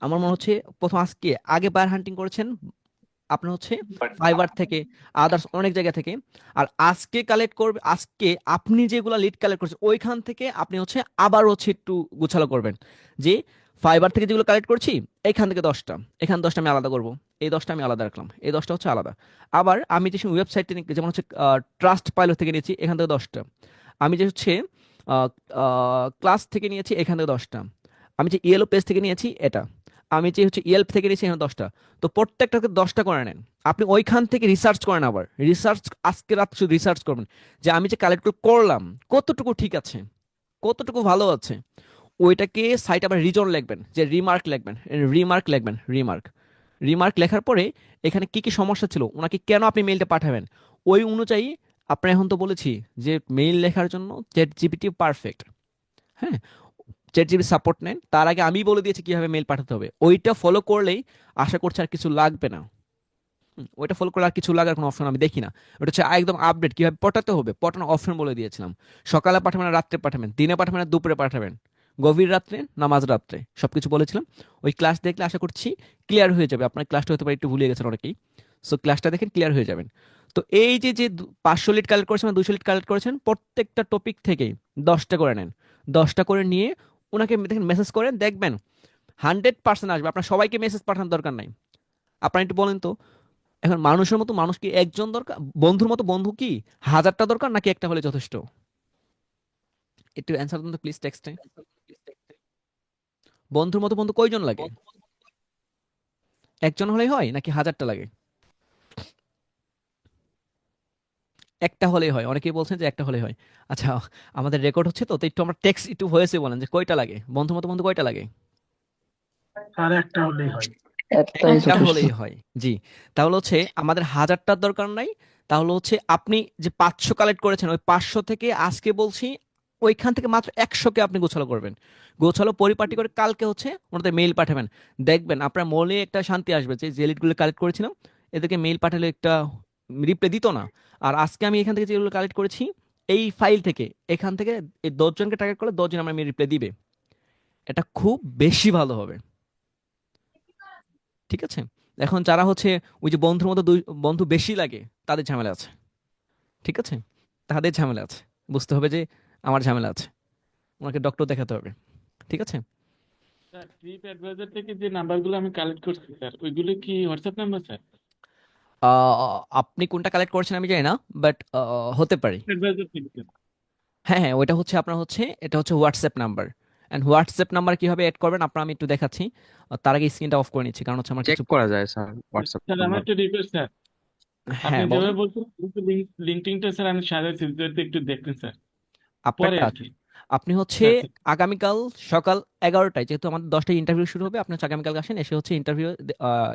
আমার মনে হচ্ছে প্রথম আজকে আগে বায়ার হান্টিং করেছেন আপনার হচ্ছে ফাইবার থেকে, আদার্স অনেক জায়গা থেকে। আর আজকে কালেক্ট করবে, আজকে আপনি যেগুলো লিড কালেক্ট করছেন ওইখান থেকে আপনি হচ্ছে আবার হচ্ছে একটু গুছালো করবেন, যে ফাইবার থেকে যেগুলো কালেক্ট করছি এখান থেকে 10টা, এখানে 10টা আমি আলাদা করব, এই 10টা আমি আলাদা রাখলাম, এই 10টা হচ্ছে আলাদা। আবার আমি যে ওয়েবসাইট থেকে যেমন হচ্ছে ট্রাস্ট পাইলট থেকে নিয়েছি এখান থেকে 10টা, আমি যে হচ্ছে ক্লাস থেকে নিয়েছি এখান থেকে 10টা, আমি যে ইয়েলো পেজ থেকে নিয়েছি এটা, আমি যে হচ্ছে ইয়েলপ থেকে নিয়েছি এখানে 10টা। তো প্রত্যেকটাকে 10টা করে নেন, আপনি ওইখান থেকে রিসার্চ করেন, আবার রিসার্চ আজকে রাত শুধু রিসার্চ করবেন যে আমি যে কালেক্ট করলাম কতটুকু ঠিক আছে, কতটুকু ভালো আছে। ওইটাকে সাইট আবার রিজন লিখবেন, যে রিমার্ক লিখবেন, রিমার্ক রিমার্ক লেখার পরে এখানে কি কি সমস্যা ছিল, ওনাকে কেন আপনি মেইলটা পাঠাবেন, ওই অনুযায়ী আপনার এখন তো বলেছি যে মেইল লেখার জন্য চ্যাট জিপিটি পারফেক্ট। হ্যাঁ, চ্যাট জিপিটি সাপোর্ট নেন, তার আগে আমি বলে দিয়েছি কিভাবে মেইল পাঠাতে হবে, ওইটা ফলো করলেই আশা করছি আর কিছু লাগবে না। ওইটা ফলো করলে আর কিছু লাগার কোনো অপশন আমি দেখি না। ওটা হচ্ছে একদম আপডেট, কিভাবে পটাতে হবে পটানো অপশন বলে দিয়েছিলাম। সকালে পাঠাবেন না রাত্রে পাঠাবেন, দিনে পাঠাবেন না দুপুরে পাঠাবেন, গভীর রাত্রে না মাঝ রাত্রে, সবকিছু বলেছিলাম। ওই ক্লাস দেখলে আশা করছি ক্লিয়ার হয়ে যাবে। আপনার ক্লাসটা হতে পারে একটু ভুলে গেছেন অনেকেই, সো ক্লাসটা দেখেন ক্লিয়ার হয়ে যাবেন। তো এই যে যে 500 লিড কালেক্ট করেছেন, 200 লিড কালেক্ট করেছেন, প্রত্যেকটা টপিক থেকেই 10টা করে নেন। 10টা করে নিয়ে ওনাকে দেখেন মেসেজ করেন, দেখবেন 100% আসবে। আপনার সবাইকে মেসেজ পাঠানোর দরকার নাই। আপনার একটু বলেন তো, এখন মানুষের মতো মানুষ কি একজন দরকার, বন্ধুর মতো বন্ধু কি 1000টা দরকার, নাকি একটা হলে যথেষ্ট? একটু অ্যান্সার দিন তো প্লিজ টেক্সটে। বন্ধুর মতো বন্ধু কয়জন লাগে? একজন হলেই হয় নাকি 1000টা লাগে? একটা হলেই হয়, অনেকেই বলছেন যে একটা হলেই হয়। আচ্ছা, আমাদের রেকর্ড হচ্ছে তো, তো একটু আমরা টেক্সট একটু ভয়েসে বলেন যে কয়টা লাগে, বন্ধুর মতো বন্ধু কয়টা লাগে? আর একটা হলেই হয়। একটাই একটা যথেষ্ট। হলেই হয়, জি। তাহলে হচ্ছে আমাদের 1000টার দরকার নাই। তাহলে হচ্ছে আপনি যে 500 কালেক্ট করেছেন, ওই 500 থেকে আজকে বলছি ওইখান থেকে মাত্র 100কে আপনি গোছালো করবেন, গোছালো পরিপাটি করে কালকে হচ্ছে ওনাদের মেইল পাঠাবেন। দেখবেন আপনার মনে একটা শান্তি আসবে যে যে লিডগুলো কালেক্ট করেছিলাম এদেরকে মেইল পাঠালে একটা রিপ্লাই দিত না। আর আজকে আমি এখান থেকে যেগুলো কালেক্ট করেছি এই ফাইল থেকে, এখান থেকে এই 10জনকে টার্গেট করলে 10জন আমার রিপ্লাই দিবে, এটা খুব বেশি ভালো হবে। ঠিক আছে, এখন যারা হচ্ছে ওই যে বন্ধুর মতো দুই বন্ধু বেশি লাগে তাদের ঝামেলা আছে। ঠিক আছে, তাদের ঝামেলা আছে, বুঝতে হবে যে আমার ঝামেলা আছে, ওনাকে ডক্টর দেখাতে হবে। ঠিক আছে। স্যার ট্রিপ অ্যাডভাইজার থেকে যে নাম্বারগুলো আমি কালেক্ট করছি স্যার, ওইগুলো কি হোয়াটসঅ্যাপ নাম্বার স্যার? আপনি কোনটা কালেক্ট করছেন আমি জানি না, বাট হতে পারে। অ্যাডভাইজার থেকে স্যার। হ্যাঁ হ্যাঁ, ওইটা হচ্ছে আপনার হচ্ছে, এটা হচ্ছে WhatsApp number. And WhatsApp number কিভাবে অ্যাড করবেন আপনার আমি একটু দেখাচ্ছি। তার আগে স্ক্রিনটা অফ করে নিচ্ছি, কারণ হচ্ছে আমার চেক কিছু। করা যায় স্যার হোয়াটসঅ্যাপ স্যার আমার নাম্বার। একটা রিকোয়েস্ট স্যার, আপনি হ্যাঁ বলেন। যেভাবে বলছেন লিঙ্কডিনটা স্যার আমি সাজাইছি, যদি একটু দেখতেন স্যার পরে আপনারটা আর আছে, কি। আপনি হচ্ছে স্যার স্যার, আগামীকাল সকাল 11টায়, যেহেতু আমাদের 10টায় ইন্টারভিউ শুরু হবে, আপনি হচ্ছে আগামীকাল আসেন, এসে হচ্ছে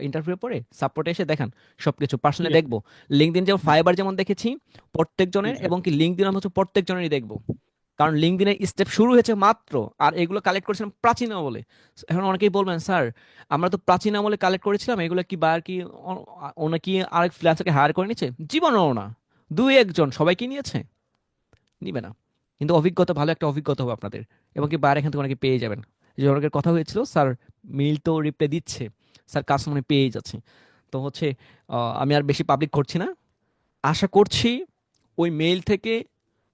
ইন্টারভিউ পরে সাপোর্টে এসে দেখান সবকিছু ঠিক পার্সোনালি আছে। দেখবো। লিঙ্কডিন যেমন ফাইবার যেমন দেখেছি জি প্রত্যেকজনের, স্যার। এবং কি লিঙ্কডিন আমি হচ্ছে প্রত্যেকজনেরই দেখবো, কারণ লিঙ্কডিনের স্টেপ শুরু হয়েছে মাত্র, আর এগুলো কালেক্ট করেছিলাম প্রাচীন আমলে। এখন অনেকেই বলবেন স্যার আমরা তো প্রাচীন আমলে কালেক্ট করেছিলাম, এগুলো কি বার কি ওনা কি আরেক ফ্রিল্যান্সারকে হায়ার করে নিচ্ছে? জীবনেও না, দুই একজন, সবাই কি নিয়েছে? নিবে না। কিন্তু অভিজ্ঞতা, ভালো একটা অভিজ্ঞতা হবে আপনাদের, এবং কি বাইরে এখান থেকে অনেকে পেয়ে যাবেন। যে অনেকের কথা হয়েছিল স্যার মেইল তো রিপ্লাই দিচ্ছে, স্যার কাজ মনে হয় পেয়ে যাচ্ছে। তো হচ্ছে আমি আর বেশি পাবলিক করছি না, আশা করছি ওই মেইল থেকে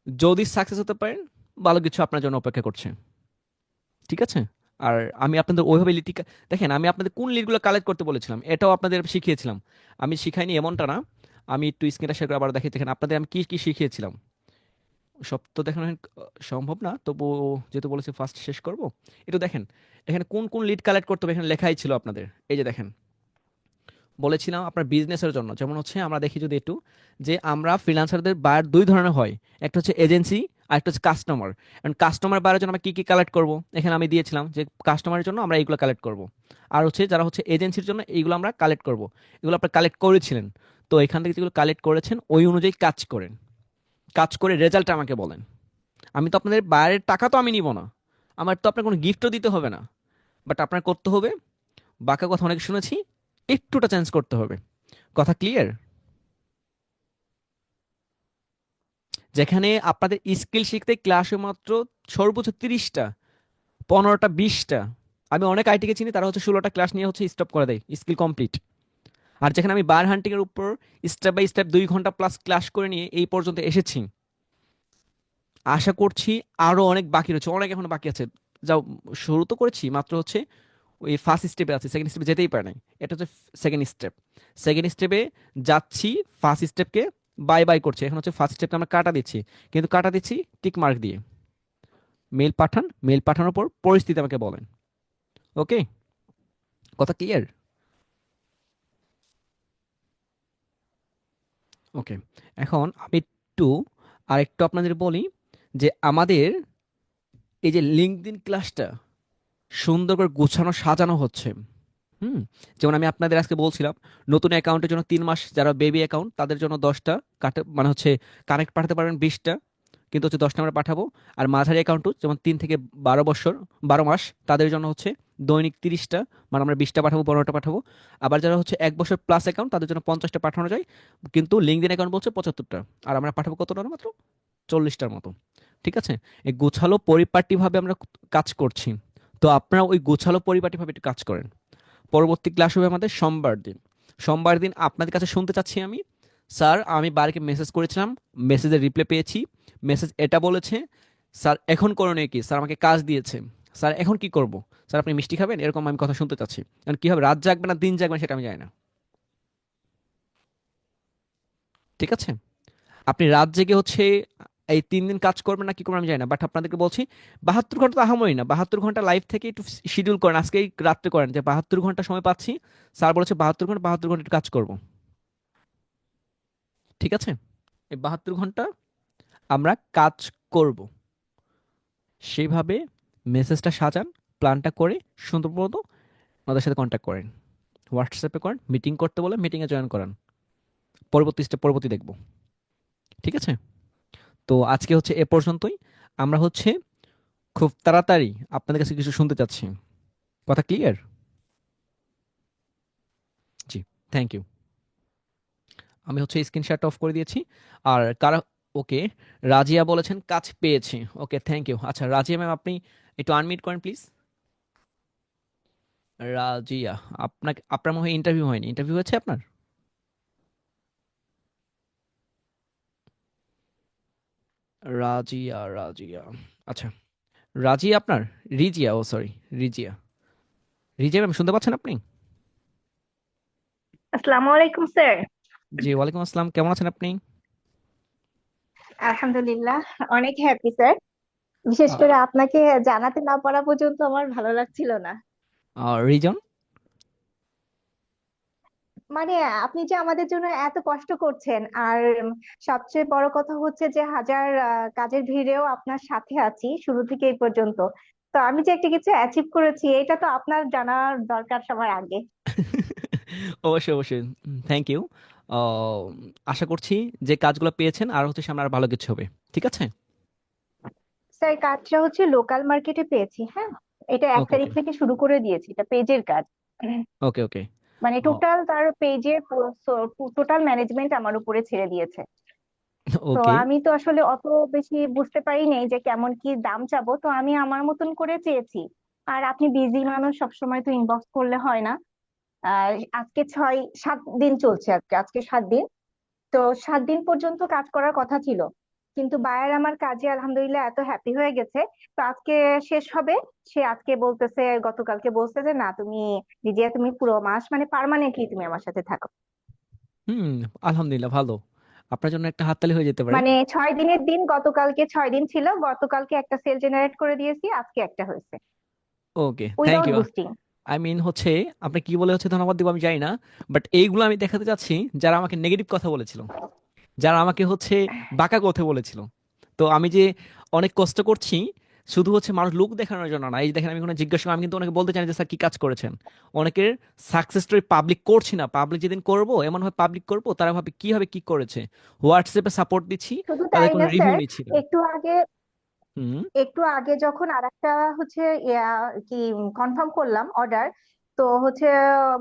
যদি সাকসেস হতে পারেন ভালো কিছু আপনার জন্য অপেক্ষা করছে। ঠিক আছে। আর আমি আপনাদের ওইভাবে লিড, দেখেন আমি আপনাদের কোন লিডগুলো কালেক্ট করতে বলেছিলাম এটাও আপনাদের শিখিয়েছিলাম। আমি শিখাইনি এমনটা না, আমি একটু স্ক্রিনটা শেয়ার করে আবার দেখি, দেখেন আপনাদের আমি কি কি শিখিয়েছিলাম। সব তো দেখানো সম্ভব না, তবু যেহেতু বলেছি ফার্স্ট শেষ করব, একটু দেখেন এখানে কোন কোন লিড কালেক্ট করতে হবে এখানে লেখাই ছিল আপনাদের। এই যে দেখেন, বলেছিলাম আপনার বিজনেসের জন্য, যেমন হচ্ছে আমরা দেখি যদি একটু, যে আমরা ফ্রিল্যান্সারদের বায়ার দুই ধরনের হয়, একটা হচ্ছে এজেন্সি আর একটা হচ্ছে কাস্টমার। এন্ড কাস্টমার বায়ারের জন্য আমরা কি কি কালেক্ট করব, এখানে আমি দিয়েছিলাম যে কাস্টমারের জন্য আমরা এইগুলো কালেক্ট করব, আর হচ্ছে যারা হচ্ছে এজেন্সির জন্য এইগুলো আমরা কালেক্ট করব। এগুলো আপনারা কালেক্ট করেছিলেন, তো এখান থেকে যেগুলো কালেক্ট করেছেন ওই অনুযায়ী কাজ করেন, কাজ করে রেজাল্ট আমাকে বলেন। আমি তো আপনাদের বাইরের টাকা তো আমি নিব না, আমার তো আপনার কোনো গিফটও দিতে হবে না, বাট আপনার করতে হবে, বাঁকা কথা অনেক শুনেছি, একটুটা চেঞ্জ করতে হবে। কথা ক্লিয়ার? যেখানে আপনাদের স্কিল শিখতে ক্লাসে মাত্র সর্বোচ্চ 30টা, 15টা, 20টা, আমি অনেক আইটিকে চিনি তারা হচ্ছে 16টা ক্লাস নিয়ে হচ্ছে স্টপ করে দেয় স্কিল কমপ্লিট। আর যেখানে আমি বায়ার হান্টিং এর উপর স্টেপ বাই স্টেপ 2 ঘন্টা প্লাস ক্লাস করে নিয়ে এই পর্যন্ত এসেছি, আশা করছি আরো অনেক বাকি রয়েছে, অনেক এখনো বাকি আছে। যাও, শুরু তো করেছি মাত্র হচ্ছে ওই ফার্স্ট স্টেপে আছে, সেকেন্ড স্টেপে যেতেই পারে নাই, এটা হচ্ছে সেকেন্ড স্টেপ। সেকেন্ড স্টেপে যাচ্ছি, ফার্স্ট স্টেপকে বাই বাই করছি, এখন হচ্ছে ফার্স্ট স্টেপটা আমরা কাটা দিচ্ছি, কিন্তু কাটা দিচ্ছি টিক মার্ক দিয়ে। মেল পাঠান, মেল পাঠানোর পর পরিস্থিতি আমাকে বলেন। ওকে, কথা ক্লিয়ার? ওকে, এখন আমি আরেকটু আপনাদের বলি যে আমাদের এই যে লিঙ্কডইন ক্লাসটা সুন্দর করে গুছানো সাজানো হচ্ছে। হুম, যেমন আমি আপনাদের আজকে বলছিলাম নতুন অ্যাকাউন্টের জন্য 3 মাস, যারা বেবি অ্যাকাউন্ট তাদের জন্য 10টা মানে হচ্ছে কানেক্ট পাঠাতে পারবেন 20টা, কিন্তু হচ্ছে 10টা আমরা পাঠাবো। আর মাঝারি অ্যাকাউন্টও যেমন 3 থেকে 12 মাস তাদের জন্য হচ্ছে দৈনিক 30টা, মানে আমরা 20টা পাঠাবো, 15টা পাঠাবো। আবার যারা হচ্ছে 1 বছর প্লাস অ্যাকাউন্ট তাদের জন্য 50টা পাঠানো যায়, কিন্তু লিঙ্কডইন অ্যাকাউন্ট বলছে 75টা, আর আমরা পাঠাবো কতটা? মাত্র 40টার মতো। ঠিক আছে, এই গোছালো পরিপাটিভাবে আমরা কাজ করছি। তো আপনারা ওই গোছালো পরিপাটিভাবে একটু কাজ করেন। পরবর্তী ক্লাস হবে আমাদের সোমবার দিন। সোমবার দিন আপনাদের কাছে শুনতে চাচ্ছি আমি, স্যার আমি বাড়িকে মেসেজ করেছিলাম, মেসেজের রিপ্লাই পেয়েছি, মেসেজ এটা বলেছে, স্যার এখন করণীয় কি? স্যার আমাকে কাজ দিয়েছে, স্যার এখন কি করব? স্যার আপনি মিষ্টি খাবেন? এরকম আমি কথা শুনতে চাচ্ছি। কারণ কি হবে, রাত জাগবে না দিন জাগবে সেটা আমি জানি না। ঠিক আছে, আপনি রাত জেগে হচ্ছে এই 3 দিন কাজ করবেন না কি করবেন আমি জানি না, বাট আপনাদেরকে বলছি 72 ঘন্টা তো আহামরি না, 72 ঘন্টা লাইফ থেকে একটু শিডিউল করেন, আজকেই রাত্রে করেন যে 72 ঘন্টা সময় পাচ্ছি, স্যার বলেছে 72 ঘন্টা, 72 ঘন্টা একটু কাজ করব। ঠিক আছে, এই 72 ঘন্টা আমরা কাজ করব, সেইভাবে মেসেজটা সাজান, প্ল্যানটা করে সুন্দর মতো ওনাদের সাথে কন্ট্যাক্ট করেন, হোয়াটসঅ্যাপে করেন, মিটিং করতে বলে মিটিংয়ে জয়েন করান, পরবর্তী স্টেপ পরবর্তী দেখব। ঠিক আছে, তো আজকে হচ্ছে এ পর্যন্তই। আমরা হচ্ছে খুব তাড়াতাড়ি আপনাদের কাছে কিছু শুনতে চাচ্ছি, কথা ক্লিয়ার? G, thank you. আমি হচ্ছে স্ক্রিনশট অফ করে দিয়েছি। আর কারা, ওকে, রাজিয়া বলেছেন কাজ পেয়েছি, ওকে থ্যাংক ইউ। আচ্ছা রাজিয়া ম্যাম, আপনি একটু আনমিউট করেন প্লিজ। রাজিয়া, আপনার মনে হয় ইন্টারভিউ হয়নি, ইন্টারভিউ হয়েছে আপনার? রাজিয়া, রাজিয়া, আচ্ছা রাজিয়া আপনার, রিজিয়া, ও সরি, রিজিয়া। রিজিয়া ম্যাম শুনতে পাচ্ছেন আপনি? আসসালামু আলাইকুম স্যার। জি ওয়ালাইকুম আসসালাম, কেমন আছেন আপনি? আলহামদুলিল্লাহ, অনেক হ্যাপি স্যার। বিশেষ করে আপনাকে জানাতে না পারা পর্যন্ত আমার ভালো লাগছিল না। রিজন? মানে আপনি যে আমাদের জন্য এত কষ্ট করছেন, আর সবচেয়ে বড় কথা হচ্ছে যে হাজার কাজের ভিড়েও আপনার সাথে আছি শুরু থেকে এই পর্যন্ত। তো আমি যে একটা কিছু অ্যাচিভ করেছি এটা তো আপনার জানার দরকার সবার আগে। অবশ্যই অবশ্যই, থ্যাংক ইউ। আশা করছি যে কাজগুলো পেয়েছেন আর হচ্ছে সামনে আর ভালো কিছু হবে। ঠিক আছে, স্যার কাজটা হচ্ছে লোকাল মার্কেটে পেয়েছি, হ্যাঁ। এটা 1 তারিখ ওকে থেকে শুরু করে দিয়েছি, এটা পেজের কাজ। ওকে ওকে মানে টোটাল তার পেজের টোটাল ম্যানেজমেন্ট আমার উপরে ছেড়ে দিয়েছে। তো ওকে আমি তো আসলে অত বেশি বুঝতে পারি নাই যে কেমন কি দাম চাবো, তো আমি আমার মতন করে চেয়েছি। আর আপনি বিজি মানুষ, সবসময় তো ইনবক্স করলে হয় না। আর আজকে 7 দিন চলছে, আজকে আজকে 7 দিন। তো 7 দিন পর্যন্ত কাজ করার কথা ছিল, কিন্তু বায়ার আমার কাজে আলহামদুলিল্লাহ এত হ্যাপি হয়ে গেছে। তো আজকে শেষ হবে। সে আজকে বলতেছে, গতকালকে বলছে যে না তুমি দিদিয়া তুমি পুরো মাস মানে পার্মানেন্টলি তুমি আমার সাথে থাকো। হুম, আলহামদুলিল্লাহ ভালো, আপনার জন্য একটা হাততালি হয়ে যেতে পারে। মানে 6 দিনের দিন, গতকালকে 6 দিন ছিল, গতকালকে একটা সেল জেনারেট করে দিয়েছি, আজকে একটা হয়েছে okay thank without you. Boosting. I mean হচ্ছে আপনি কি বলে হচ্ছে ধন্যবাদ দিব আমি জানি না, বাট এইগুলো আমি দেখাতে চাচ্ছি যারা আমাকে নেগেটিভ কথা বলেছিল, যারা আমাকে হচ্ছে বাঁকা কথা বলেছিল। তো আমি যে অনেক কষ্ট করছি শুধু হচ্ছে মানুষ লোক দেখানোর জন্য না, এই যে দেখেন আমি কোনো জিজ্ঞাসা করি, আমি কিন্তু অনেকে বলতে চাই না যে স্যার কি কাজ করেছেন। অনেকের সাকসেস স্টোরি পাবলিক করছি না, পাবলিক যেদিন করবো এমন ভাবে পাবলিক করবো তারা ভাবে কি হবে কি করেছে, হোয়াটসঅ্যাপে সাপোর্ট দিচ্ছি, শুধু তাদের তাই কোনো না রিভিউ স্যার, নিচ্ছি না। একটু আগে হুম, একটু আগে যখন আরেকটা হচ্ছে কি কনফার্ম করলাম অর্ডার, তো হচ্ছে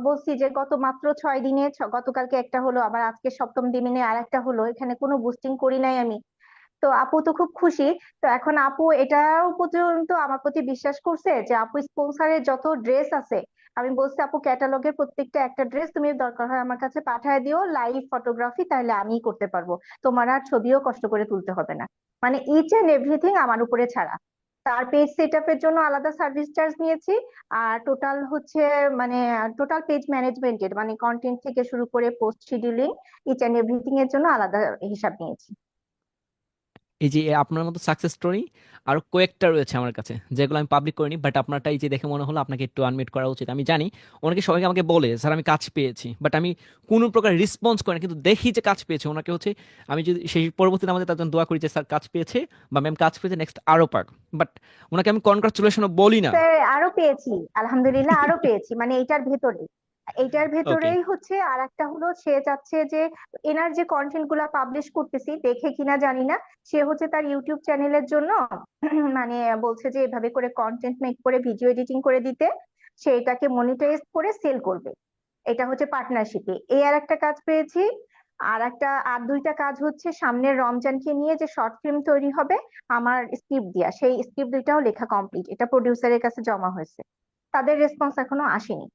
বলছি যে গত মাত্র 6 দিনে গতকালকে একটা হলো, আবার আজকে 7ম দিনে আরেকটা হলো, এখানে কোনো বুস্টিং করি নাই আমি। তো আপু তো খুব খুশি। তো এখন আপু এটাও পর্যন্ত আমার প্রতি বিশ্বাস করছে যে আপু স্পন্সরের যত ড্রেস আছে, আমি বলছি আপু ক্যাটালগের প্রত্যেকটা একটা ড্রেস তুমি দরকার হয় আমার কাছে পাঠায় দিও, লাইভ ফটোগ্রাফি তাহলে আমিই করতে পারবো, তোমার আর ছবিও কষ্ট করে তুলতে হবে না। মানে ইচ এন্ড এভরিথিং আমার উপরে ছাড়া। তার পেজ সেট আপের জন্য আলাদা সার্ভিস চার্জ নিয়েছি। আর টোটাল হচ্ছে মানে টোটাল পেজ ম্যানেজমেন্টের মানে কন্টেন্ট থেকে শুরু করে post scheduling each and everything এর জন্য আলাদা হিসাব নিয়েছি। এই যে আপনার মতো সাকসেস স্টোরি আরো কয়েকটা রয়েছে আমার কাছে, যেগুলো আমি পাবলিক করিনি, বাট আপনারটাই যে দেখে মনে হলো আপনাকে একটু আনমিট করা উচিত। আমি জানি অনেকে সবাইকে আমাকে বলে স্যার আমি কাজ পেয়েছি, বাট আমি কোনো প্রকার রেসপন্স করি না, কিন্তু দেখি যে কাজ পেয়েছে ওনাকে হচ্ছে, আমি যদি সেই পরবর্তীতে আমাদের তার জন্য দোয়া করি যে স্যার কাজ পেয়েছে বা ম্যাম কাজ পেয়েছে, নেক্সট আরো পাক, বাট ওনাকে আমি কনগ্রাচুলেশনও বলি না। স্যার আরো পেয়েছি, আলহামদুলিল্লাহ আরো পেয়েছি, মানে এইটার ওকে, ভেতরেই হচ্ছে আর একটা হলো, সে চাচ্ছে যে এনার যে কন্টেন্ট গুলা পাবলিশ করতেছি দেখে কিনা জানি না, সে হচ্ছে তার ইউটিউব চ্যানেলের জন্য মানে বলছে যে এভাবে করে কন্টেন্ট মেক করে ভিডিও এডিটিং করে দিতে, সে এটাকে মনিটাইজ করে সেল করবে। এটা হচ্ছে পার্টনারশিপে এই আর একটা কাজ পেয়েছি। আর দুইটা কাজ হচ্ছে সামনের রমজানকে নিয়ে যে শর্ট ফিল্ম তৈরি হবে আমার স্ক্রিপ্ট দিয়া, সেই স্ক্রিপ্ট দুইটাও লেখা কমপ্লিট, এটা প্রডিউসারের কাছে জমা হয়েছে। তাদের রেসপন্স এখনো আসেনি,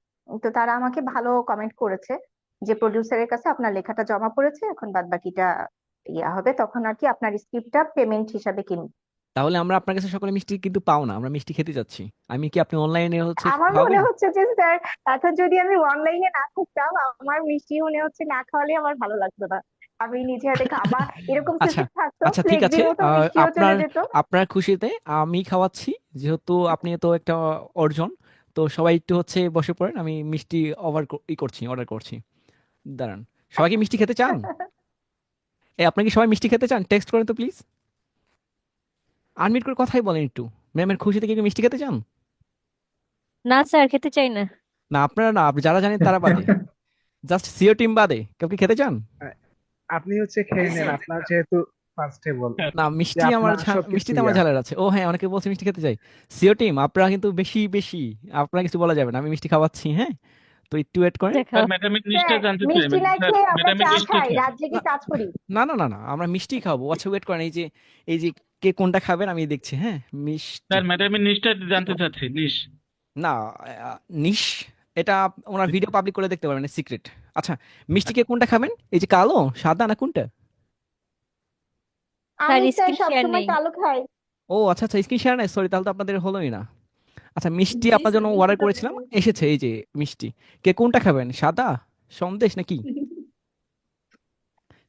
তো তারা আমাকে ভালো কমেন্ট করেছে যে প্রডিউসারের কাছে আপনার লেখাটা জমা পড়েছে, এখন বাদ বাকিটা ইয়া হবে, তখন আর কি আপনার স্ক্রিপ্টটা পেমেন্ট হিসাবে কিনবে। তাহলে আমরা আপনার কাছে সকলে মিষ্টি কিন্তু পাও না, আমরা মিষ্টি খেতে যাচ্ছি। আমি কি আপনি অনলাইনে হচ্ছে আমার মনে খাওয়াবেন? হচ্ছে যে স্যার, এখন যদি আমি অনলাইনে না থাকতাম, আমার মিষ্টি মনে হচ্ছে না খাওয়ালে আমার ভালো লাগতো না। আমি নিজে হাতে আমার এরকম আচ্ছা সিস্টেম থাকতো, আচ্ছা, ঠিক আছে, ফ্লেক্সিও তো মিষ্টিও চলে আপনার যেত। আপনার খুশিতে আমি খাওয়াচ্ছি, যেহেতু আপনি তো একটা অর্জন, তো সবাই একটু হচ্ছে বসে পড়েন, আমি মিষ্টি অর্ডার করছি। দাঁড়ান, সবাই কি মিষ্টি খেতে চান? আপনার কি সবাই মিষ্টি খেতে চান? টেক্সট করেন তো প্লিজ, আনমিট করে কথাই বলেন একটু। ম্যামের খুশিতে কি মিষ্টি খেতে চান? না স্যার, খেতে চাই না। না আপনারা না, আপনি যারা জানেন তারা বাদে, জাস্ট সিও টিম বাদে কেউ কি খেতে চান? আপনি হচ্ছে খেয়ে নেন, আপনার যেহেতু ফার্স্টে বল না, যে আপনার সবকিছু মিষ্টিতে আমার ইয়া। ঝালের আছে। ও হ্যাঁ, অনেকে বলছে মিষ্টি খেতে চাই। সিও টিম আপনারা কিন্তু বেশি বেশি, আপনারা কিছু বলা যাবে না, আমি মিষ্টি খাওয়াচ্ছি, হ্যাঁ, তো একটু ওয়েট করেন। দেখা। স্যার ম্যাডামের নিচটা স্যার জানতে চাই, মিষ্টি না স্যার খেয়ে আমরা ম্যাডামের চা নিচটা খাই, কি? রাত জেগে না কাজ করি। না না না না, আমরা মিষ্টি খাবো। আচ্ছা ওয়েট করেন, এই যে কে কোনটা খাবেন আমি দেখছি, হ্যাঁ মিষ্টি। স্যার ম্যাডামের নিচটা জানতে চাচ্ছি, নিশ। না, নিশ, এটা ওনার ভিডিও পাবলিক করে দেখতে পারবেন, সিক্রেট। আচ্ছা, মিষ্টি কে কোনটা খাবেন, এই যে কালো সাদা না কোনটা? স্যার আমি স্যার স্ক্রিন শেয়ার সবসময় নেই। কালো খাই। ও আচ্ছা আচ্ছা, স্ক্রিন শেয়ার নাই, সরি, তাহলে তো আপনাদের হলোই না। আচ্ছা, মিষ্টি আপনার জন্য অর্ডার করেছিলাম, এসেছে এই যে মিষ্টি। কে কোনটা খাবেন, সাদা সন্দেশ নাকি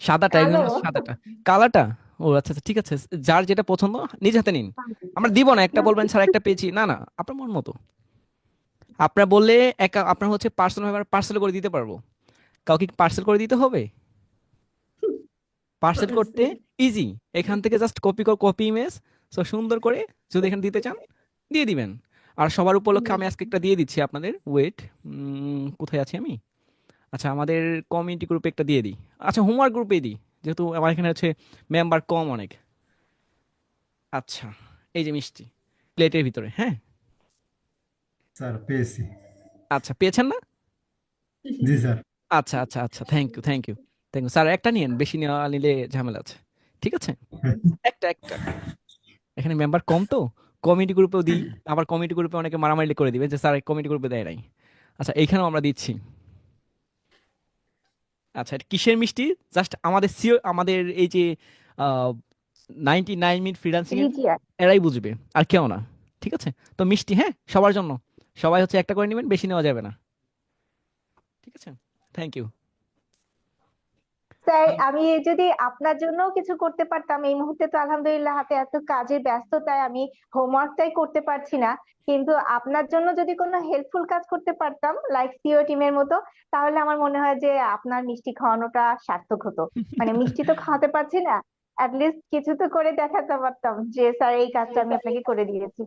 সাদাটা? একজন কালো। বলছে সাদাটা, কালাটা। ও আচ্ছা আচ্ছা, ঠিক আছে, যার যেটা পছন্দ নিজ হাতে নিন। আমরা দিব না, একটা বলবেন স্যার একটা পেয়েছি, না না, আপনার মন মতো। আপনার বললে আপনার হচ্ছে পার্সেল করে দিতে পারবো। কাউকে পার্সেল করে দিতে হবে? পার্সেল করতে ইজি, এখান থেকে জাস্ট কপি ইমেজ, সো সুন্দর করে যদি এখানে দিতে চান দিয়ে দিবেন। আর সবার উপলক্ষে আমি আজকে একটা দিয়ে দিচ্ছি আপনাদের, ওয়েট, কোথায় আছি আমি? আচ্ছা, আমাদের কমিউনিটি গ্রুপে একটা দিয়ে দিই। আচ্ছা, হোমওয়ার্ক গ্রুপে দিই, যেহেতু আমার এখানে হচ্ছে মেম্বার কম অনেক। আচ্ছা, এই যে মিষ্টি প্লেটের ভিতরে, হ্যাঁ। স্যার পেয়েছি। আচ্ছা, পেয়েছেন না? জি স্যার। আচ্ছা আচ্ছা আচ্ছা, thank you thank you thank you sir, একটা নিন, বেশি নিলে ঝামেলা আছে। ঠিক আছে, একটা একটা, এখানে মেম্বার কম তো, কমিউনিটি গ্রুপেও দিই, আবার কমিউনিটি গ্রুপে অনেকে মারামারি করে দিবে যে স্যার কমিউনিটি গ্রুপে দেয় নাই। আচ্ছা, এইখানেও আমরা দিচ্ছি। আচ্ছা, এটা কিসের মিষ্টি? জাস্ট আমাদের এই যে 99 মিনিট ফ্রিল্যান্সিং এর রিজিয়া। এরাই বুঝবে, আর কেউ না। ঠিক আছে, তো মিষ্টি, হ্যাঁ, সবার জন্য, সবাই হচ্ছে একটা করে নেবেন, বেশি নেওয়া যাবে না। ঠিক আছে, থ্যাংক ইউ। স্যার আমি যদি আপনার জন্য কিছু করতে পারতাম, এই মুহূর্তে তো আলহামদুলিল্লাহ হাতে এত কাজের ব্যস্ততায় আমি হোমওয়ার্কটাই করতে পারছি না, কিন্তু আপনার জন্য যদি কোনো হেল্পফুল কাজ করতে পারতাম লাইক সিও টিমের মতো, তাহলে আমার মনে হয় যে আপনার মিষ্টি খাওয়ানোটা সার্থক হতো। মানে মিষ্টি তো খাওয়াতে পারছি না, লিস্ট কিছু তো করে দেখাতে পারতাম যে স্যার এই কাজটা আমি আপনাকে করে দিয়েছি।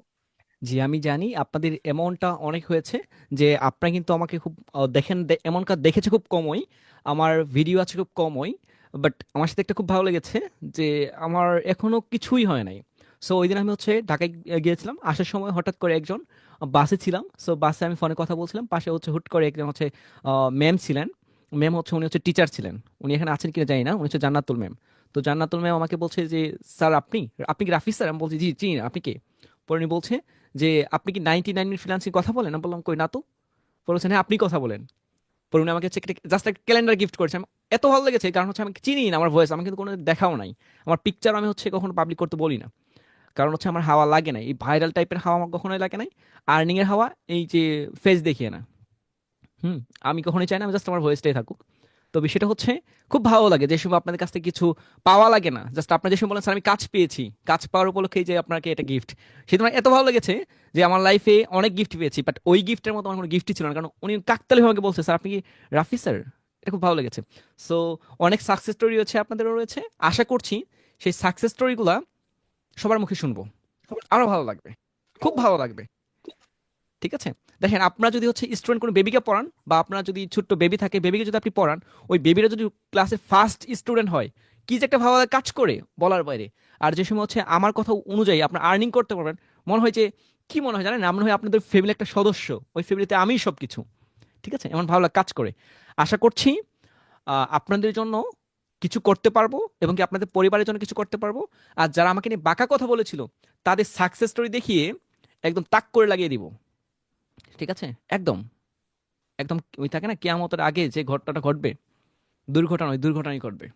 জি, আমি জানি আপনাদের অ্যামাউন্টটা অনেক হয়েছে, যে আপনারা কিন্তু আমাকে খুব দেখেন, এমন কাজ দেখেছে খুব কমই, আমার ভিডিও আছে খুব কমই, বাট আমার সাথে একটা খুব ভালো লেগেছে যে আমার এখনো কিছুই হয় নাই। সো ওই দিন আমি হচ্ছে ঢাকায় গিয়েছিলাম, আসার সময় হঠাৎ করে একজন, বাসে ছিলাম, সো বাসে আমি ফোনে কথা বলছিলাম, পাশে হচ্ছে হুট করে একজন হচ্ছে ম্যাম ছিলেন। ম্যাম হচ্ছে, উনি হচ্ছে টিচার ছিলেন, উনি এখানে আছেন কিনা জানি না, উনি হচ্ছে জান্নাতুল ম্যাম। তো জান্নাতুল ম্যাম আমাকে বলছে যে স্যার আপনি আপনি কি রাফিজ স্যার? আমি বলছি জি চিনি না, আপনি কে? পরে উনি বলছে যে আপনি কি 99 মিনিট ফ্রিল্যান্সিং কথা বলেন? আমি বললাম কই না তো। বলেছেন হ্যাঁ আপনি কথা বলেন। পরে উনি আমাকে হচ্ছে জাস্ট একটা ক্যালেন্ডার গিফট করেছে, আমি এত ভালো লেগেছে, কারণ হচ্ছে আমি চিনি না আমার ভয়েস, আমি কিন্তু কোনো দেখাও নাই, আমার পিকচার আমি হচ্ছে কখনো পাবলিক করতে বলি না, কারণ হচ্ছে আমার হাওয়া লাগে না, এই ভাইরাল টাইপের হাওয়া আমার কখনোই লাগে নাই, আর্নিং এর হাওয়া, এই যে ফেস দেখিয়ে না। হুম, আমি কখনোই চাই না, আমি জাস্ট আমার ভয়েসটাই থাকুক। তো বিষয়টা হচ্ছে খুব ভালো লাগে যে সময় আপনাদের কাছ থেকে কিছু পাওয়া লাগে না, জাস্ট আপনার যে সময় বলেন স্যার আমি কাজ পেয়েছি, কাজ পাওয়ার উপলক্ষে যে আপনাকে এটা গিফট, সেটা আমার এত ভালো লেগেছে যে আমার লাইফে অনেক গিফট পেয়েছি, বাট ওই গিফটের মতো আমার কোনো গিফটই ছিল না, কারণ উনি কাকতালীয় আমাকে বলছে স্যার আপনি কি রাফি স্যার, এটা খুব ভালো লেগেছে। সো অনেক সাকসেস স্টোরি হচ্ছে আপনাদেরও রয়েছে, আশা করছি সেই সাকসেস স্টোরিগুলা সবার মুখে শুনবো, আরো ভালো লাগবে, খুব ভালো লাগবে। ঠিক আছে, দেখেন আপনারা যদি হচ্ছে স্টুডেন্ট কোনো বেবিকে পড়ান, বা আপনার যদি ছোট্ট বেবি থাকে, বেবিকে যদি আপনি পড়ান, ওই বেবিরা যদি ক্লাসে ফার্স্ট স্টুডেন্ট হয়, কি যে একটা ভালো কাজ করে বলার বাইরে। আর যে সময় হচ্ছে আমার কথা অনুযায়ী আপনার আর্নিং করতে পারবেন, মনে হয় যে কি মনে হয় জানেন, মনে হয় আপনাদের ফ্যামিলি একটা সদস্য, ওই ফ্যামিলিতে আমিই সব কিছু। ঠিক আছে, এমন ভালো কাজ করে। আশা করছি আপনাদের জন্য কিছু করতে পারবো, এবং কি আপনাদের পরিবারের জন্য কিছু করতে পারবো। আর যারা আমাকে নিয়ে বাঁকা কথা বলেছিল, তাদের সাকসেস স্টোরি দেখিয়ে একদম তাক করে লাগিয়ে দিব। ঠিক আছে, একদম একদম ওই থাকে না কিয়ামতের আগে যে ঘটনাটা ঘটবে, দুর্ঘটনা ওই দুর্ঘটনাই ঘটবে।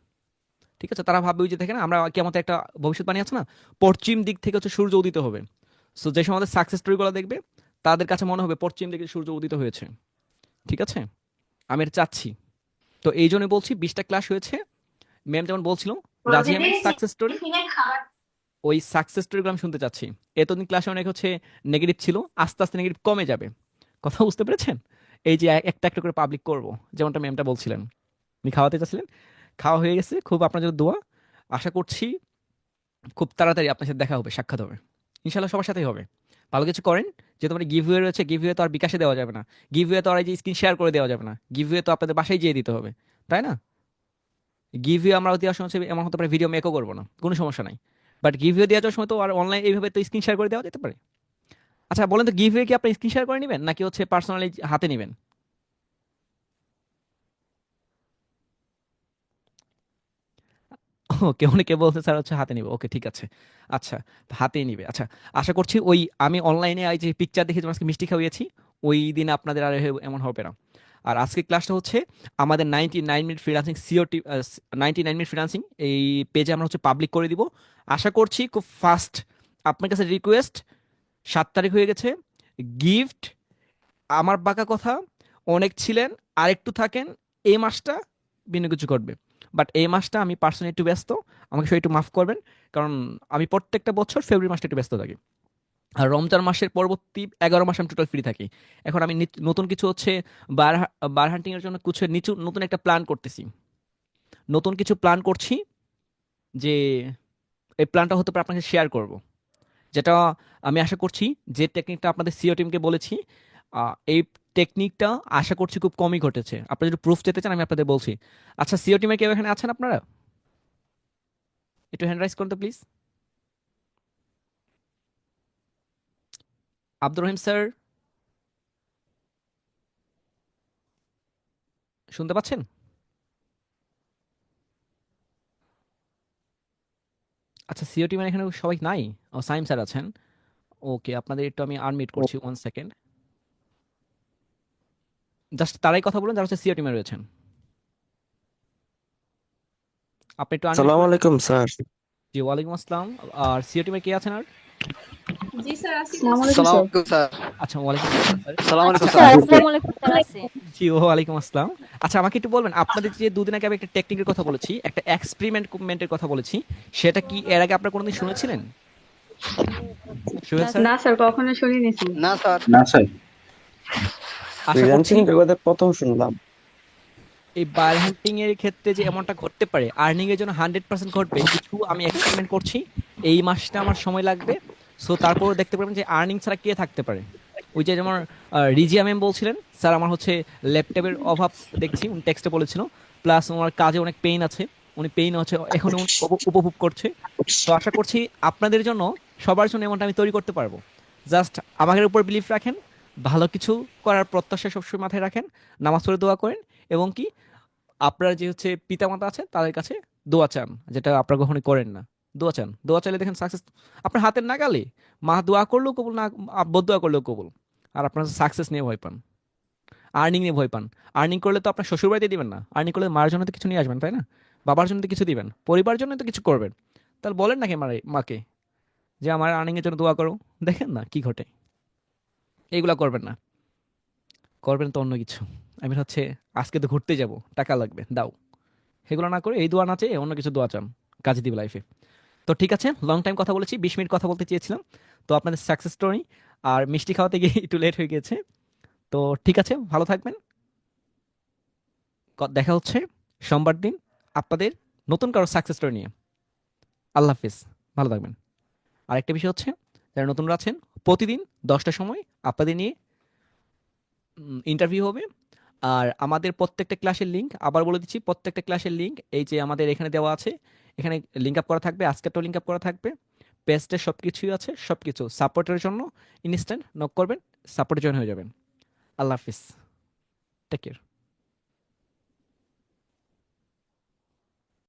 ঠিক আছে, তারা ভাববে ওই যে দেখে না, আমরা কিয়ামতে একটা ভবিষ্যৎবাণী আছে না, পশ্চিম দিক থেকে হচ্ছে সূর্য উদিত হবে। সো যে সময় আমাদের সাকসেস স্টোরিগুলো দেখবে, তাদের কাছে মনে হবে পশ্চিম দিকে সূর্য উদিত হয়েছে। ঠিক আছে, আমি এটা চাচ্ছি। তো এই জন্যই বলছি 20টা ক্লাস হয়েছে, ম্যাম যেমন বলছিল রাজিয়া ম্যাম সাকসেস স্টোরি, ওই সাকসেস স্টোরিগুলো আমি শুনতে চাচ্ছি। এতদিন ক্লাসে অনেক হচ্ছে নেগেটিভ ছিল, আস্তে আস্তে নেগেটিভ কমে যাবে, কথা বুঝতে পেরেছেন? এই যে একটা একটা করে পাবলিক করব, যেমনটা ম্যামটা বলছিলেন, উনি খাওয়াতে চাচ্ছিলেন, খাওয়া হয়ে গেছে, খুব আপনার জন্য দোয়া। আশা করছি খুব তাড়াতাড়ি আপনার সাথে দেখা হবে, সাক্ষাৎ হবে, ইনশাল্লাহ সবার সাথেই হবে। ভালো কিছু করেন, যে তোমার গিভওয়ে রয়েছে, গিভওয়ে তো আর বিকাশে দেওয়া যাবে না, গিভওয়ে তো আর এই যে স্ক্রিন শেয়ার করে দেওয়া যাবে না, গিভওয়ে তো আপনাদের বাসায় যেয়ে দিতে হবে, তাই না? গিভওয়ে আমরা দেওয়ার সময় হচ্ছে এমন হতে পারে ভিডিও মেকও করবো না, কোনো সমস্যা নাই, বাট গিভওয়ে দেওয়ার সময় তো আর অনলাইন এইভাবে তো স্ক্রিন শেয়ার করে দেওয়া যেতে পারে। আচ্ছা বলেন তো, গিভওয়ে কি আপনি স্ক্রিন শেয়ার করে নেবেন নাকি হচ্ছে পার্সোনালি হাতে নেবেন? ওকে, অনেকে বলছে স্যার হচ্ছে হাতে নিবে, ওকে ঠিক আছে, আচ্ছা তো হাতেই নিবে। আচ্ছা, আশা করছি ওই আমি অনলাইনে এই যে পিকচার দেখে তোমাকে মিষ্টি খাওয়িয়েছি, ওই দিন আপনাদের আর এমন হবে না। আর আজকে ক্লাসটা হচ্ছে আমাদের 99 minute freelancing COT, 99 minute freelancing এই পেজে আমরা হচ্ছে পাবলিক করে দিব। আশা করছি খুব ফাস্ট। আপনার কাছে রিকোয়েস্ট, 7 তারিখ হয়ে গেছে, গিফট আমার বাঁকা কথা অনেক ছিলেন, আর একটু থাকেন, এই মাসটা ভিন্ন কিছু ঘটবে। বাট এই মাসটা আমি পার্সোনালি একটু ব্যস্ত, আমাকে সবাই একটু মাফ করবেন, কারণ আমি প্রত্যেকটা বছর ফেব্রুয়ারি মাসটা একটু ব্যস্ত থাকি। আর রমজান মাসের পরবর্তী 11 মাস আমি টোটাল ফ্রি থাকি। এখন আমি নতুন কিছু হচ্ছে বার বার হান্টিং এর জন্য কিছু নতুন একটা প্ল্যান করতেছি, নতুন কিছু প্ল্যান করছি, যে এই প্ল্যানটা হতে পারে আপনাকে শেয়ার করব, যেটা আমি আশা করছি যে টেকনিকটা আপনাদের সিও টিমকে বলেছি, এই টেকনিকটা আশা করছি খুব কমই ঘটেছে। আপনারা যদি প্রুফ যেতে চান আমি আপনাদের বলছি। আচ্ছা, সিও টিমে কেউ এখানে আছেন আপনারা? একটু হ্যান্ড রাইজ করুন তো প্লিজ। আব্দুর রহিম স্যার, শুনতে পাচ্ছেন? আচ্ছা, সিও টিমের এখানে সবাই নাই? ও সাইম স্যার আছেন, ওকে, আপনাদের একটু আমি আনমিউট করছি, 1 সেকেন্ড। জাস্ট তারাই কথা বলুন যারা হচ্ছে সিও টিমে রয়েছেন, আপনি একটু আনমিউট সালাম করেন। আলাইকুম স্যার। জি ওয়ালাইকুম আসসালাম। আর সিও টিমে কে আছেন আর? জি স্যার আসি আসসালামু বলছি। আলাইকুম সালাম স্যার। আলাইকুম স্যার। আচ্ছা, ওয়ালাইকুম আসসালাম স্যার। সালাম আচ্ছা আলাইকুম স্যার, স্যার। আসসালামু আলাইকুম স্যার আছে। জি ওয়ালাইকুম আসসালাম। আচ্ছা, আমাকে একটু বলবেন, আপনাদের যে দুদিন আগে আমি একটা টেকনিকের কথা বলেছি, একটা এক্সপেরিমেন্টের কথা বলেছি, সেটা কি এর আগে আপনারা কোনোদিন শুনেছিলেন? সোহেল না স্যার, না স্যার, কখনো শুনিনি স্যার। না স্যার, না স্যার, আশা ফ্রিল্যান্সিং করছি জগতে প্রথম শুনলাম। এই বায়ার হান্টিং এর ক্ষেত্রে যে এমনটা ঘটতে পারে, আর্নিং এর জন্য 100% ঘটবে, কিছু আমি এক্সপেরিমেন্ট করছি। এই মাসটা আমার সময় লাগবে। সো তারপর দেখতে পারবেন যে আর্নিং ছাড়া কে থাকতে পারে। ওই যে যেমন রিজিয়া ম্যাম বলছিলেন স্যার আমার হচ্ছে ল্যাপটপের অভাব দেখছি, উনি টেক্সটে বলেছিল, প্লাস ওনার কাজে অনেক পেইন আছে, উনি পেইন হচ্ছে এখন উপভোগ করছে। তো আশা করছি আপনাদের জন্য, সবার জন্য এমনটা আমি তৈরি করতে পারবো। জাস্ট আমাদের উপর বিলিফ রাখেন, ভালো কিছু করার প্রত্যাশা সবসময় মাথায় রাখেন, নামাজ পড়ে দোয়া করেন, এবং কি আপনার যে হচ্ছে পিতামাতা আছে তাদের কাছে দোয়া চান, যেটা আপনারা কখনোই করেন না। দোয়া চান, দোয়া চাইলে দেখেন সাকসেস আপনার হাতের নাগালে। মা দোয়া করলেও কবুল, না বদোয়া করলেও কবুল। আর আপনার সাকসেস নিয়ে ভয় পান, আর্নিং নিয়ে ভয় পান। আর্নিং করলে তো আপনার শ্বশুর বাড়িতে দিবেন না, আর্নিং করলে মার জন্য তো কিছু নিয়ে আসবেন, তাই না? বাবার জন্য তো কিছু দিবেন, পরিবার জন্য তো কিছু করবেন। তাহলে বলেন নাকি মাকে যে আমার আর্নিং এর জন্য দোয়া করো, দেখেন না কি ঘটে। এইগুলা করবেন না, করবেন তো অন্য কিছু। হচ্ছে আজকে তো ঘুরতে যাব, টাকা লাগবে, দাও। সেগুলো না করে এই দোয়া না চেয়ে অন্য কিছু দোয়া চান, কাজে দিবে লাইফে। তো ঠিক আছে, লং টাইম কথা বলেছি, 20 মিনিট কথা বলতে চেয়েছিলাম। তো আপনাদের সাকসেস স্টোরি আর মিষ্টি খাওয়াতে গিয়ে একটু লেট হয়ে গেছে। তো ঠিক আছে, ভালো থাকবেন। দেখা হচ্ছে সোমবার দিন আপনাদের নতুন কারো সাকসেস স্টোরি নিয়ে। আল্লাহ হাফিজ, ভালো থাকবেন। আরেকটা বিষয় হচ্ছে, যারা নতুনরা আছেন, প্রতিদিন 10টার সময় আপনাদের নিয়ে ইন্টারভিউ হবে। আর আমাদের প্রত্যেকটা ক্লাসের লিঙ্ক আবার বলে দিচ্ছি, প্রত্যেকটা ক্লাসের লিঙ্ক এই যে আমাদের এখানে দেওয়া আছে, এখানে লিঙ্ক আপ করা থাকবে, আজকেরটাও লিঙ্ক আপ করা থাকবে। পেজে সব কিছুই আছে, সব কিছু সাপোর্টের জন্য ইনস্ট্যান্ট নক করবেন, সাপোর্টে জয়েন হয়ে যাবেন। আল্লাহ হাফিজ, টেক কেয়ার।